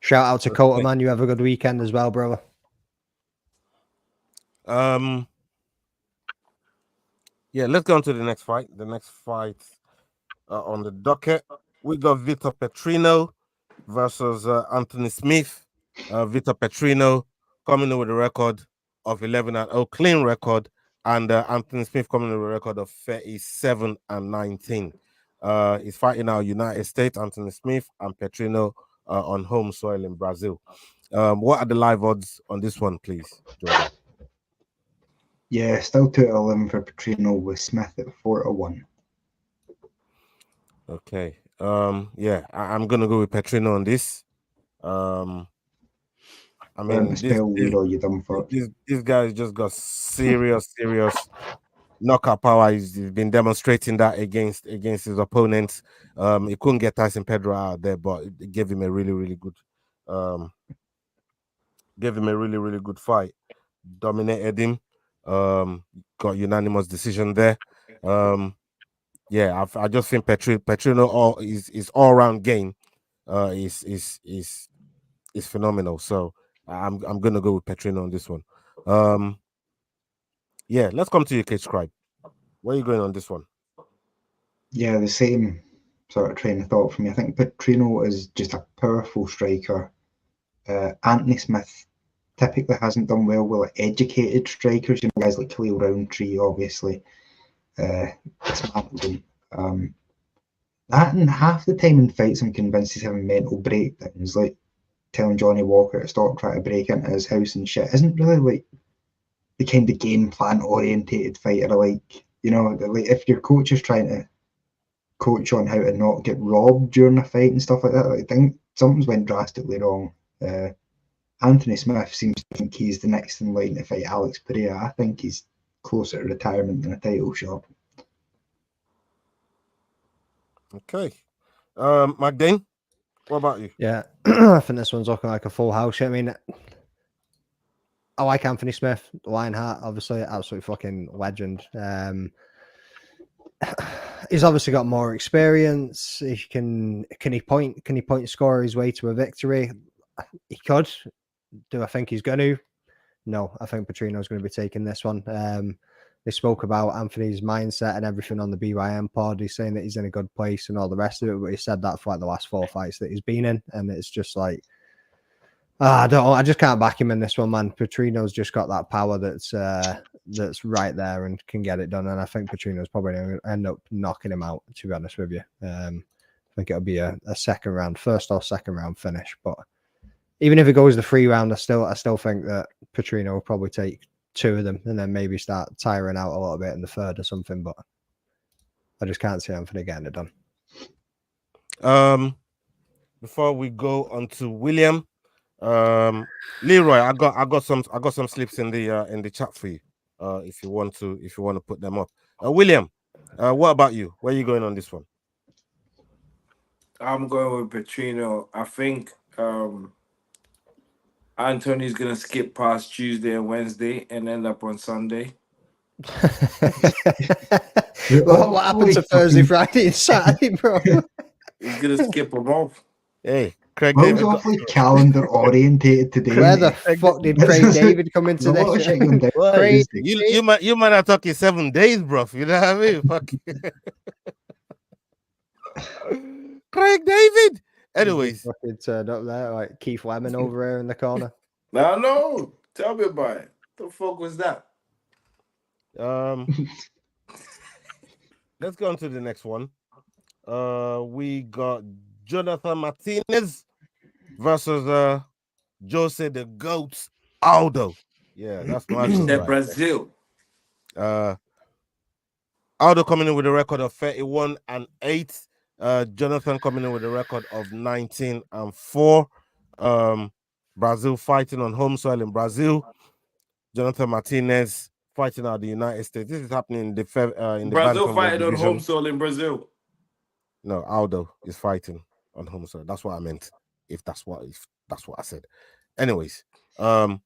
Shout out to Costa, man. You have a good weekend as well, brother. Yeah, let's go on to the next fight. The next fight on the docket, we got Vitor Petrino versus Anthony Smith. Vitor Petrino coming in with a record of 11-0, clean record, and Anthony Smith coming in with a record of 37-19. He's fighting out United States, Anthony Smith, and Petrino on home soil in Brazil. What are the live odds on this one, please, Jordan? Yeah, still 2-11 for Petrino with Smith at 4-1. Okay. Yeah, I'm gonna go with Petrino on this. I mean, this guy just got serious knockout power. He's been demonstrating that against his opponents. He couldn't get Tyson Pedro out there, but it gave him a really good fight. Dominated him. Got unanimous decision there. Yeah, I just think Petrino is all round game is phenomenal. So I'm gonna go with Petrino on this one. Yeah, let's come to you, Cage Scribe. Where are you going on this one? Yeah, the same sort of train of thought for me. I think Petrino is just a powerful striker. Anthony Smith typically hasn't done well with educated strikers, guys like Khalil Roundtree, obviously. Dismantled him. That and half the time in fights I'm convinced he's having mental breakdowns, like telling Johnny Walker to stop trying to break into his house and shit. Isn't really like the kind of game plan orientated fighter, like, like if your coach is trying to coach on how to not get robbed during a fight and stuff like that, I think something's went drastically wrong. Anthony Smith seems to think he's the next in line to fight Alex Pereira. I think he's closer to retirement than a title shot. Okay. Magdane, what about you? Yeah, I think this one's looking like a full house. I mean, I like Anthony Smith, Lionheart, obviously, absolute fucking legend. He's obviously got more experience. He can he point score his way to a victory? He could. Do I think he's going to? No, I think Petrino's going to be taking this one. They spoke about Anthony's mindset and everything on the BYM pod. He's saying that he's in a good place and all the rest of it, but he said that for like the last 4 fights that he's been in, and it's just like, I just can't back him in this one, man. Petrino's just got that power that's right there and can get it done, and I think Petrino's probably going to end up knocking him out, to be honest with you. I think it'll be a first or second round finish, but even if it goes the 3 round, I still think that Petrino will probably take 2 of them and then maybe start tiring out a little bit in the third or something. But I just can't see Anthony getting it done. Before we go on to William, Leroy, I got some slips in the chat for you. If you want to put them up. William, what about you? Where are you going on this one? I'm going with Petrino. I think Anthony's gonna skip past Tuesday and Wednesday and end up on Sunday. What happened to Thursday, Friday, and Saturday, bro? He's gonna skip them off. Hey, Craig What David was awfully calendar orientated today. Where the fuck did Craig David come into this? Craig, you might have talking 7 days, bro. You know what I mean? Fuck. Craig David. Anyways, fucking turned up there like Keith Lemon over here in the corner. No, tell me about it. What the fuck was that? Let's go on to the next one. We got Jonathan Martinez versus José the Goat Aldo. Yeah, that's my right. Brazil. Aldo coming in with a record of 31-8. Jonathan coming in with a record of 19-4. Brazil fighting on home soil in Brazil. Jonathan Martinez fighting out of the United States. This is happening in the Brazil fighting on home soil in Brazil. No, Aldo is fighting on home soil. That's what I meant. If that's what I said. Anyways, what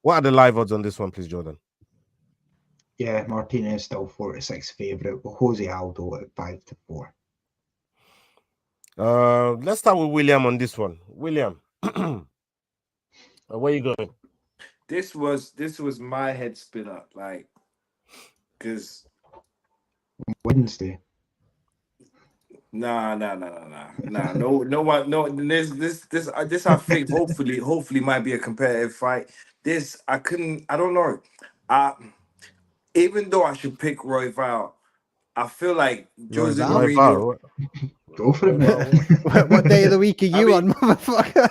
are the live odds on this one, please, Jordan? Yeah, Martinez still 4-6 favorite, but José Aldo at 5-4. Let's start with William on this one. William, where you going? This was my head spinner, like, because Wednesday. Nah. No one. This I think hopefully might be a competitive fight. I don't know. Even though I should pick Royval, I feel like Jose Royval? Mourinho. Go for it, mate. What day of the week are you on, motherfucker?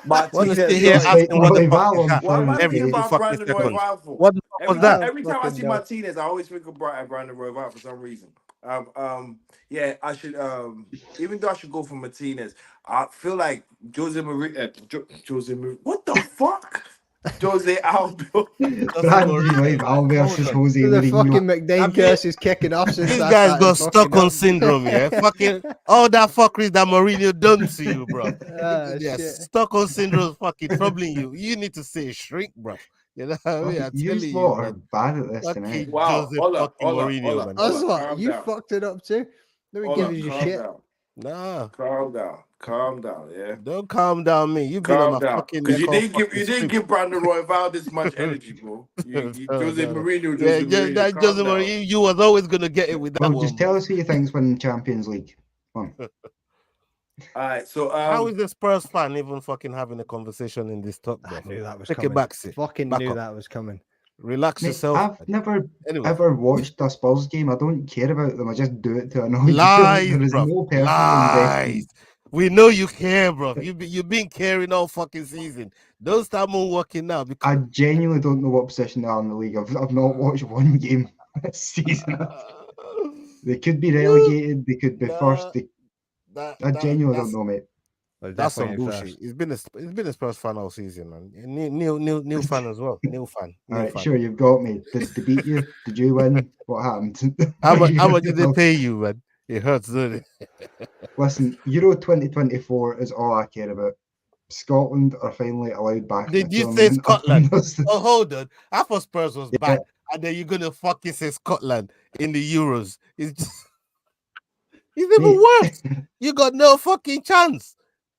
Martinez. sit here Just asking like what the Royval fuck is on that? Why am I Thursday. thinking Every about fucking Brandon second. Royval for? What the fuck was that? Every time I see Fucking no. Martinez, I always think of Brandon Royval for some reason. Yeah, I should. Even though I should go for Martinez, I feel like Jose Mourinho. What the fuck? Jose Aldo. Brandon Royval versus Jose The Mourinho. fucking McDane curse is kicking off since These I guys started got fucking Stockholm up. syndrome, yeah. Fucking all that fuckery that Mourinho done to you, bro. Shit. Stockholm syndrome is fucking troubling you. You need to say shrink, bro. You know what I mean? I'm You telling you, lot are man. bad at this Fucking tonight. Wow, Jose hold up, fucking hold up, Mourinho, hold up. man. That's what Calm you down. fucked it up too. Let me Hold give up, you calm shit. down. Nah, Calm down, yeah. don't calm down me. You've been on Calm my down. fucking Because neck you all didn't fucking give Brandon Royval this much energy, bro. No, Jose no. Mourinho, Yeah, Jose Mourinho. that Calm Jose down. Mourinho, you was always gonna get it with that Well, one, just bro. tell us who you think's winning Champions League. Come on. All right, so How is the Spurs fan even fucking having a conversation in this talk, bro? I knew that was Take coming. it back, sit. Fucking Back knew up. that was coming. Relax Mate, yourself. I've never Anyway, ever watched a Spurs game. I don't care about them. I just do it to annoy you. lies, There is bro. no personal Lies. investment. We know you care, bro. You've been caring all fucking season. Don't start moonwalking now because I genuinely don't know what position they are in the league. I've not watched one game this season. They could be relegated. They could be first. I genuinely don't know, mate. Well, That's some definitely bullshit. first. It's been a Spurs fan all season, man. New fan as well. New fan. All right, sure, you've got me. Did they beat you? Did you win? What happened? How What are you much gonna did they tell- pay you, man? It hurts, doesn't it? Listen, Euro 2024 is all I care about. Scotland are finally allowed back. in Did the you say tournament. Scotland? Oh, hold on. I thought Spurs was Yeah. back, and then you're gonna fucking say Scotland in the Euros. It's even Mate. worse. You got no fucking chance.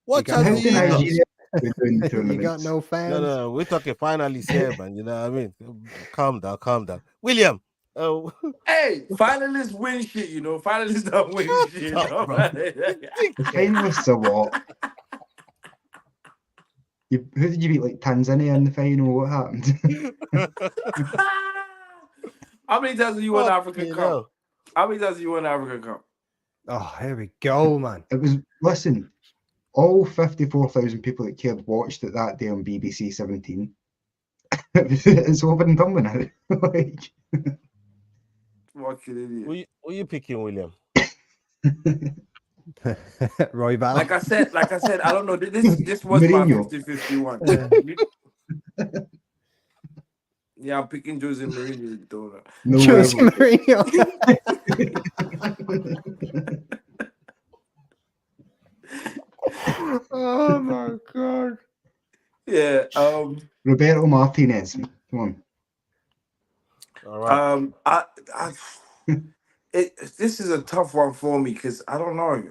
What got chance How do do you got? Nigeria win You tournaments? got no fans. No. We're talking finalists here, man. You know what I mean? Calm down. William. Oh, Hey, finalists win shit, you know. Finalists don't win Shut shit. up, no? bro. The finalists are what? Who did you beat? Like Tanzania in the final? What happened? How many times have you won African Fucking Cup? hell. How many times have you won African Cup? Oh, here we go, man. It was, listen, all 54,000 people that cared watched it that day on BBC 17. It's over and done with now. Like, Fucking idiot. Who you picking, William? Royval. Like I said, I don't know. This was my Mourinho. 50-51. Yeah, I'm picking Jose Mourinho, though. no Jose way. Mourinho. Oh my god. Yeah. Roberto Martinez. Come on. All right. This is a tough one for me because I don't know.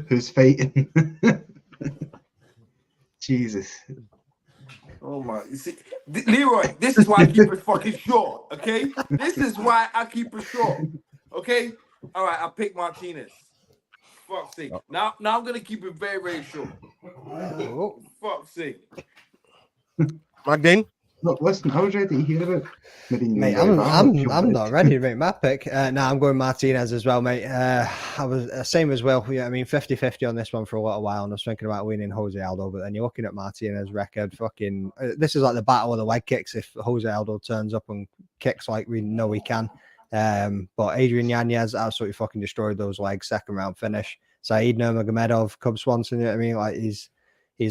Who's fighting? Jesus. Oh my! You see, Leroy, this is why I keep it fucking short. Okay, this is why I keep it short. Okay, all right. I pick Martinez. Fuck's sake. Now I'm gonna keep it very, very short. Oh. Fuck's sake. Magdane? Look, listen, I was ready to hear about Mourinho. Mate, I'm not ready to make my pick. I'm going Martinez as well, mate. I was same as well. Yeah, I mean 50-50 on this one for a little while, and I was thinking about winning Jose Aldo, but then you're looking at Martinez's record. Fucking, this is like the battle of the leg kicks. If Jose Aldo turns up and kicks like we know he can, but Adrian Yanez absolutely fucking destroyed those legs. Second round finish. Saeed Nurmagomedov, Cub Swanson. You know what I mean? Like he's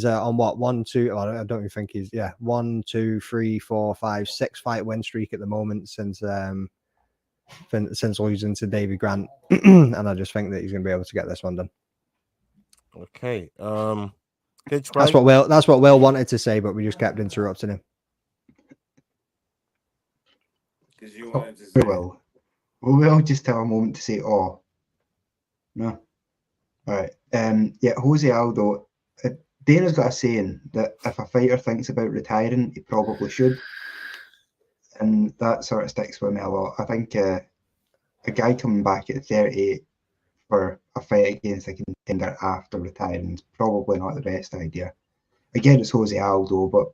on what 1, 2. I don't even think he's 1, 2, 3, 4, 5, 6 fight win streak at the moment since losing to Davy Grant, and I just think that he's going to be able to get this one done. Okay. That's what Will wanted to say, but we just kept interrupting him. Because you wanted to say. We'll just have a moment to say, oh, no. All right. Jose Aldo. Dana's got a saying that if a fighter thinks about retiring, he probably should. And that sort of sticks with me a lot. I think a guy coming back at 38 for a fight against a contender after retiring is probably not the best idea. Again, it's Jose Aldo, but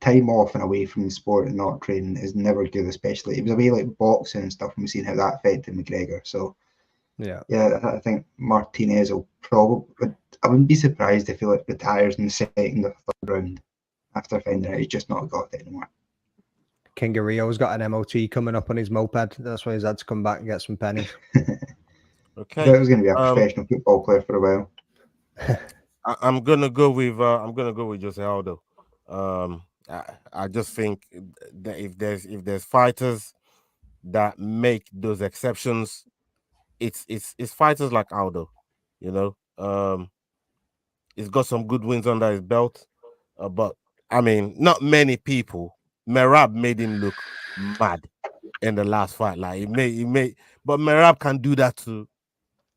time off and away from the sport and not training is never good, especially it was away like boxing and stuff, and we've seen how that affected McGregor. So yeah, I think Martinez will probably, I wouldn't be surprised if he retires in the second or third round after finding out he's just not got it anymore. King of Rio's got an MOT coming up on his moped. That's why he's had to come back and get some pennies. Okay. But he was going to be a professional football player for a while. I'm gonna go with José Aldo. I just think that if there's fighters that make those exceptions, it's fighters like Aldo. You know, he's got some good wins under his belt, but I mean, not many people. Merab made him look mad in the last fight. Like he made, but Merab can do that to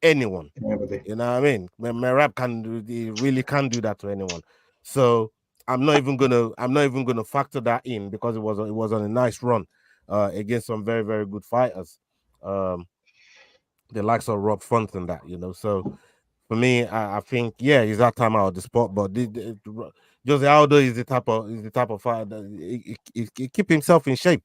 anyone. Everybody. You know what I mean? Merab he really can do that to anyone. So I'm not even gonna factor that in because it was on a nice run against some very, very good fighters. The likes of Rob Font and that, you know. So for me, I think he's that time out of the spot. But José Aldo is the type of fighter that he keep himself in shape.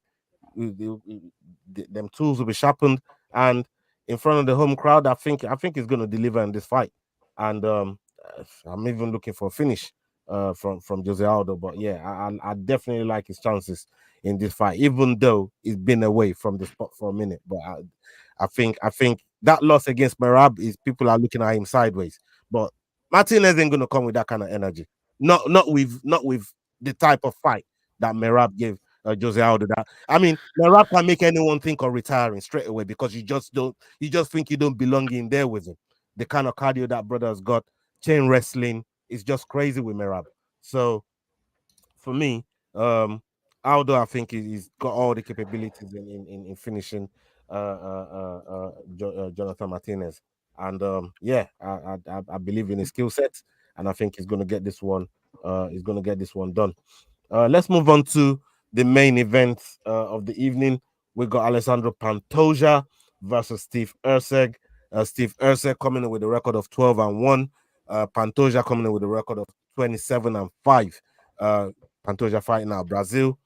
Them tools will be sharpened, and in front of the home crowd, I think he's going to deliver in this fight. And I'm even looking for a finish from José Aldo. But yeah, I definitely like his chances in this fight, even though he's been away from the spot for a minute. But I think that loss against Merab is people are looking at him sideways. But Martinez ain't going to come with that kind of energy. Not with the type of fight that Merab gave José Aldo. That I mean, Merab can make anyone think of retiring straight away because you just think you don't belong in there with him. The kind of cardio that brother has got, chain wrestling is just crazy with Merab. So for me, Aldo, I think he's got all the capabilities in finishing Jonathan Martinez, and I believe in his skill set, and I think he's going to get this one. He's going to get this one done. Let's move on to the main event of the evening. We got Alessandro Pantoja versus Steve Erceg. Steve Erceg coming in with a record of 12-1. Pantoja coming in with a record of 27-5. Pantoja fighting out of Brazil,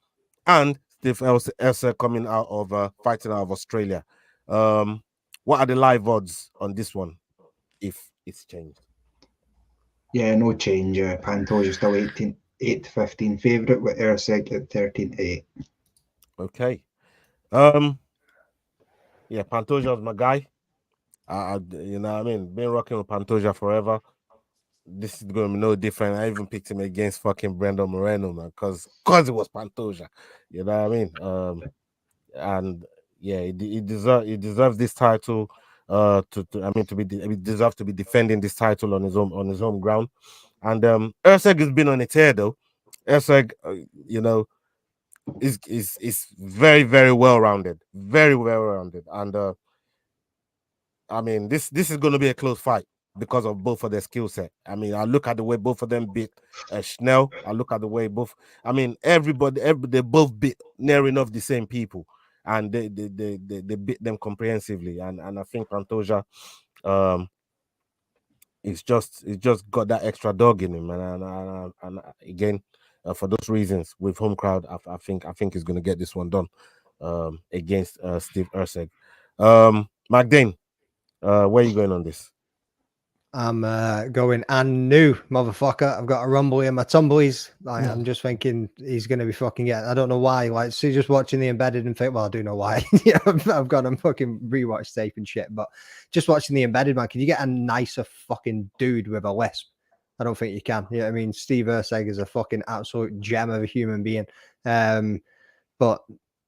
and Steve Erceg coming out of fighting out of Australia. What are the live odds on this one, if it's changed? Yeah, no change. Pantoja still 8-15 favourite with Erceg at 13-8. Okay. Yeah, Pantoja's my guy. You know what I mean? Been rocking with Pantoja forever. This is going to be no different. I even picked him against fucking Brandon Moreno, man, because it was Pantoja. You know what I mean? And yeah, he deserves this title. He deserves to be defending this title on his home ground. And Erceg has been on a tear though. Erceg, is very, very well rounded, and I mean this is going to be a close fight because of both of their skill set. I mean, I look at the way both of them beat Schnell. I look at the way they both beat near enough the same people, and they beat them comprehensively. And I think Pantoja, it's just got that extra dog in him, and again, for those reasons, with home crowd, I think he's going to get this one done against Steve Erceg. McDane, where are you going on this? I'm going and new motherfucker. I've got a rumble in my tumblies. I'm just thinking he's going to be fucking getting. I don't know why. Like, see, just watching the embedded and think, well, I do know why. Yeah, I've got a fucking rewatch tape and shit. But just watching the embedded, man, can you get a nicer fucking dude with a lisp? I don't think you can. Yeah, I mean, Steve Erceg is a fucking absolute gem of a human being. But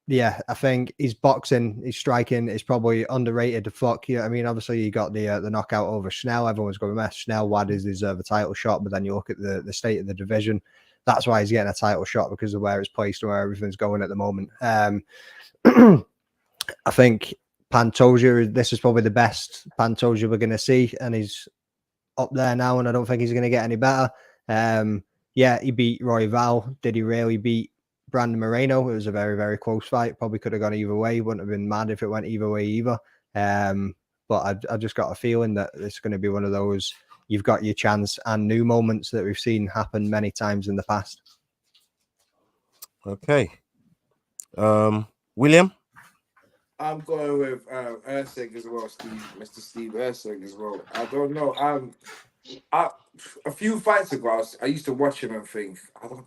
yeah, I think his boxing, his striking is probably underrated to fuck. Yeah, I mean, obviously you got the knockout over Schnell. Everyone's going to mess Schnell. Why does he deserve a title shot? But then you look at the state of the division. That's why he's getting a title shot, because of where it's placed and where everything's going at the moment. I think Pantoja, this is probably the best Pantoja we're going to see, and he's up there now, and I don't think he's going to get any better. Yeah, he beat Roy Val. Did he really beat Brandon Moreno? It was a very, very close fight. Probably could have gone either way. Wouldn't have been mad if it went either way either. But I just got a feeling that it's going to be one of those you've got your chance and new moments that we've seen happen many times in the past. Okay. William? I'm going with Erceg as well, Mr. Steve Erceg as well. I don't know. A few fights ago, I used to watch him and think,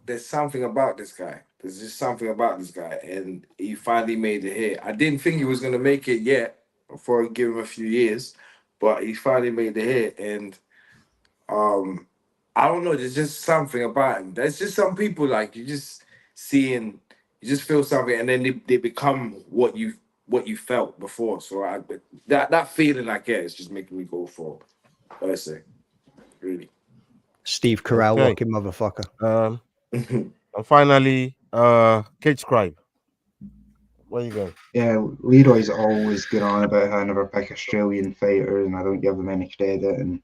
there's something about this guy. There's just something about this guy, and he finally made it here. I didn't think he was gonna make it yet, before I give him a few years, but he finally made it here, and I don't know. There's just something about him. There's just some people like you just seeing, you just feel something, and then they become what you felt before. So that feeling I get is just making me go for Erceg. Really. Steve Carell, Okay. looking motherfucker. And finally, Cage Scribe. Where you going? Yeah, Leroy's always going on about how I never pick Australian fighters and I don't give them any credit. And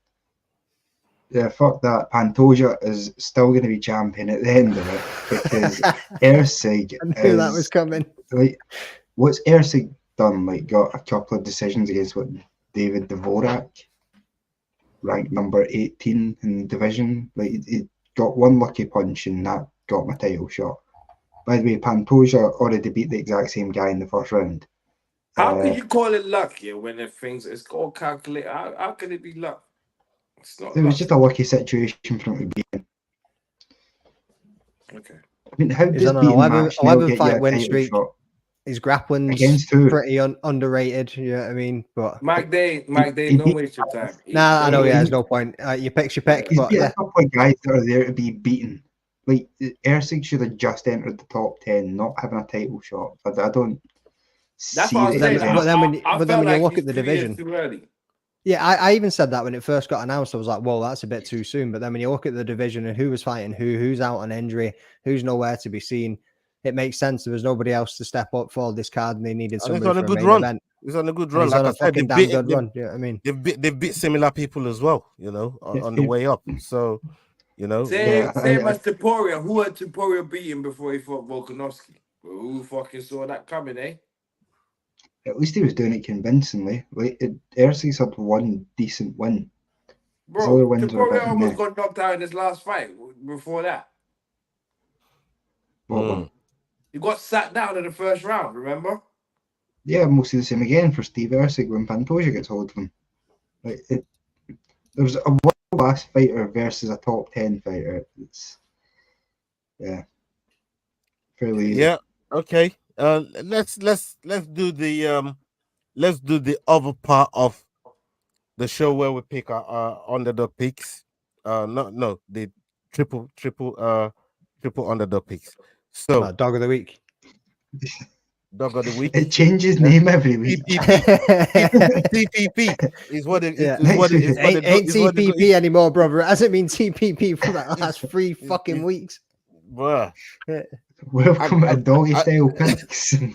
yeah, fuck that. Pantoja is still going to be champion at the end of it because Erceg I knew that was coming. Like, what's Erceg done? Like, got a couple of decisions against what David Dvorak, ranked number 18 in the division. Like, he got one lucky punch and that got my title shot. By the way, Pantoja already beat the exact same guy in the first round. How can you call it luck here when it's all calculated? How can it be luck? It's not. It was just a lucky situation for him to be in. Okay. I mean, how He's does on an beating 11 Max Neal get you fight a win title streak. shot? His grappling's Against who? pretty underrated. You know what I mean? But Mike Day, he don't beat- waste your time. nah, I know. he- Yeah, there's no point. You pick's your pick. He's But beat yeah, a couple of guys that are there to be beaten. Like, Erceg should have just entered the top 10, not having a title shot. But I don't That's see what I was it saying. as But then when you felt look like at he's the 2 years division, too early. yeah, I even said that when it first got announced. I was like, "Whoa, that's a bit too soon." But then when you look at the division and who was fighting who's out on injury, who's nowhere to be seen, it makes sense. There was nobody else to step up for this card, and they needed And somebody he's on a for a good main run. event. He's on a good And run. he's Like on I a said, fucking damn good run. You know what I mean? They've beat similar people as well, you know, on the way up. So, you know, Same Yeah, as Topuria. Who had Topuria beaten before he fought Volkanovski? Well, who fucking saw that coming, eh? at least he was doing it convincingly. Like, Erceg's had one decent win. His other Bro, wins were a Topuria bit almost meh. got knocked out in his last fight before that. What one? He got sat down in the first round, remember? Yeah, mostly the same again for Steve Erceg when Pantoja gets hold of him. Like, there's a world-class fighter versus a top 10 fighter. It's, yeah, fairly easy. yeah, okay. Let's do the other part of the show where we pick our underdog picks. No, the triple underdog picks. So Dog of the week. dog of the week. It changes name every week. TPP is what it Yeah. is. What it is. Ain't TPP anymore, brother. It hasn't been TPP for the last 3 fucking weeks. Bruh. Welcome to Doggy Style Picks. You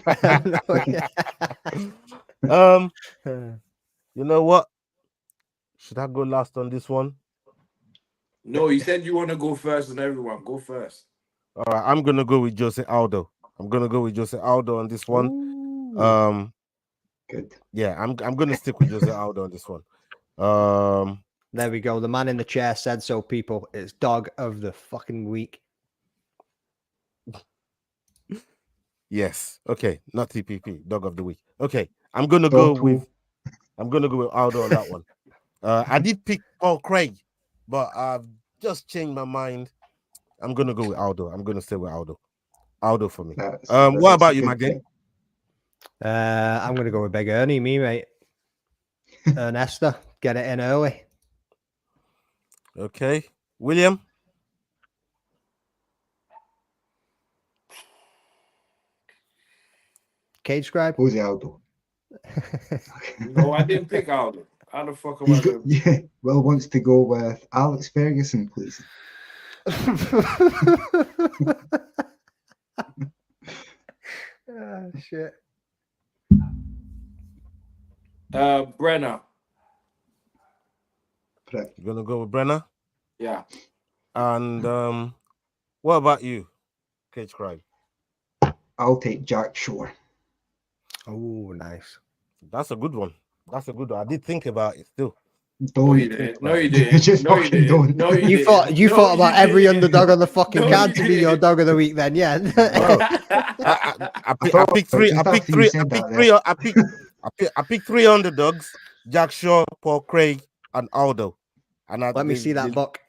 know what? Should I go last on this one? No, you said you want to go first on everyone. Go first. All right, I'm gonna go with José Aldo. I'm gonna go with José Aldo on this one. Ooh. Good. Yeah, I'm gonna stick with José Aldo on this one. There we go. The man in the chair said so, people. It's dog of the fucking week. Yes. Okay, not TPP. Dog of the week. Okay, I'm gonna go with Aldo on that one. I did pick Paul Craig, but I've just changed my mind. I'm gonna go with Aldo. I'm gonna stay with Aldo. Aldo for me. What about you, Magdalene? I'm gonna go with Big Ernie, me mate. Ernesta, get it in early. Okay, William. Cage Scribe. José Aldo. No, I didn't pick Aldo. How the fuck am I going? Yeah, Will wants to go with Alex Ferguson, please. Oh, shit. Brenner. Prick. You're gonna go with Brenner. Yeah. And what about you, Cage Scribe? I'll take Jack Shore. Oh, nice. That's a good one. I did think about it still. No, you Don't. didn't. No, you didn't. Just No, you fucking didn't. don't. No, you You thought didn't. you No, thought about every didn't. underdog on the fucking No, card you to be your didn't. dog of the week. Then, yeah. Bro, I picked three. I picked three. I picked three underdogs: Jack Shaw, Paul Craig, and Aldo. And Let me see that book.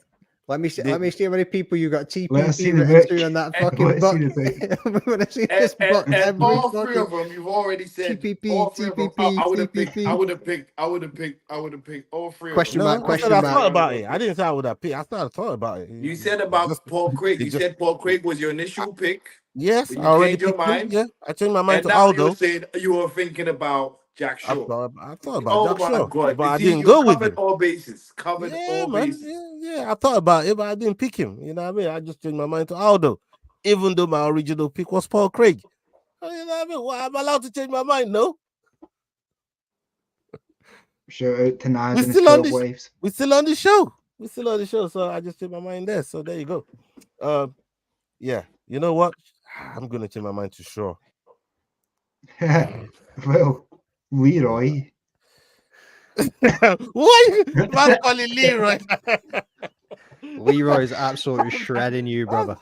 Let me see. Let me see how many people you got Let us see TPP the written book. to on that And- fucking Let's book. see the book. I want to see this book. And Every all three fucking of them, you've already said. TPP, All three of them. TPP, I would have picked. TPP. I would have picked all three Question of them. mark, No, I question said I mark. thought about it. I didn't say I would have picked. I thought about it. You said about Just- Paul Craig. it You just- said Paul Craig was your initial pick. Yes, But I you already changed your picked him. mind. Yeah, I changed my mind And to now Aldo. you're saying you were thinking about Jack I Shaw. thought about Oh Jack my Shaw, God! but I See, didn't you go with covered him. all bases. Covered Yeah, all man. bases. Yeah, I thought about it, but I didn't pick him. You know what I mean? I just changed my mind to Aldo, even though my original pick was Paul Craig. You know what I mean? Well, I'm allowed to change my mind, no? Shout out to Naz We're and his still on 12 this. wives. We're still on the show. We're still on the show, so I just changed my mind there. So there you go. Yeah, you know what? I'm gonna change my mind to Shaw. Well, Leroy. Why? I'm calling Leroy. Leroy is absolutely shredding you, brother.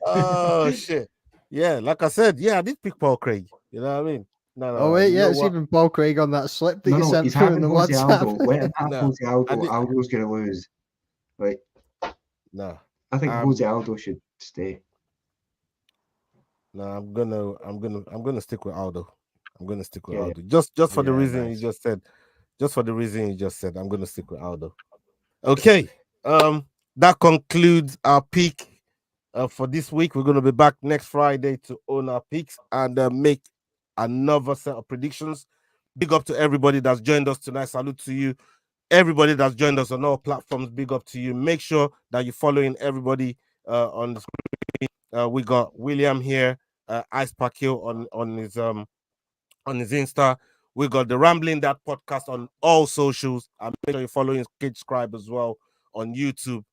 Oh shit! Yeah, like I said, yeah, I did pick Paul Craig. You know what I mean? No, Oh wait, you yeah, know it's what? even Paul Craig on that slip that you No, sent he's through in having the José Aldo. WhatsApp. Let him have No, José Aldo. I did- Aldo's going to lose. Like, No, I think José Aldo should stay. no, I'm gonna stick with Aldo. I'm gonna stick with Yeah, Aldo. Just for the Yeah, reason nice. you just said. Just for the reason you just said, I'm gonna stick with Aldo. Okay. That concludes our pick for this week. We're gonna be back next Friday to own our picks and make another set of predictions. Big up to everybody that's joined us tonight. Salute to you. Everybody that's joined us on all platforms, big up to you. Make sure that you're following everybody on the screen. We got William here, Ice Pakil on his Insta. We got the Rambling That podcast on all socials. And make sure you're following Cage Scribe as well on YouTube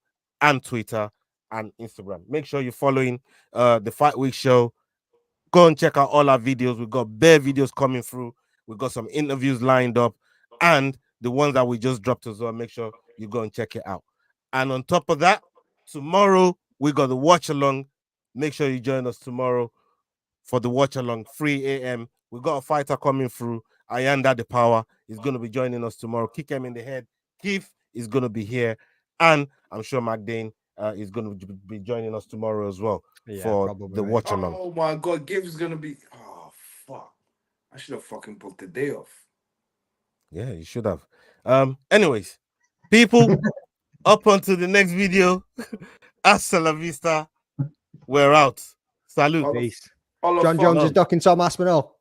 and Twitter and Instagram. Make sure you're following the Fight Week show. Go and check out all our videos. We've got bare videos coming through. We've got some interviews lined up. And the ones that we just dropped as well. Make sure you go and check it out. And on top of that, tomorrow we got the watch along. Make sure you join us tomorrow for the watch along, 3 a.m. We got a fighter coming through. Ayanda the Power is going to be joining us tomorrow. Kick him in the head. Keith is going to be here. And I'm sure McDane is going to be joining us tomorrow as well for the watch along. Oh my God, Gibbs is gonna be. Oh fuck! I should have fucking booked the day off. Yeah, you should have. Anyways, people, up onto the next video. Hasta la vista. We're out. Salute. Peace. All of John fuck. Jones is ducking Tom Aspinall.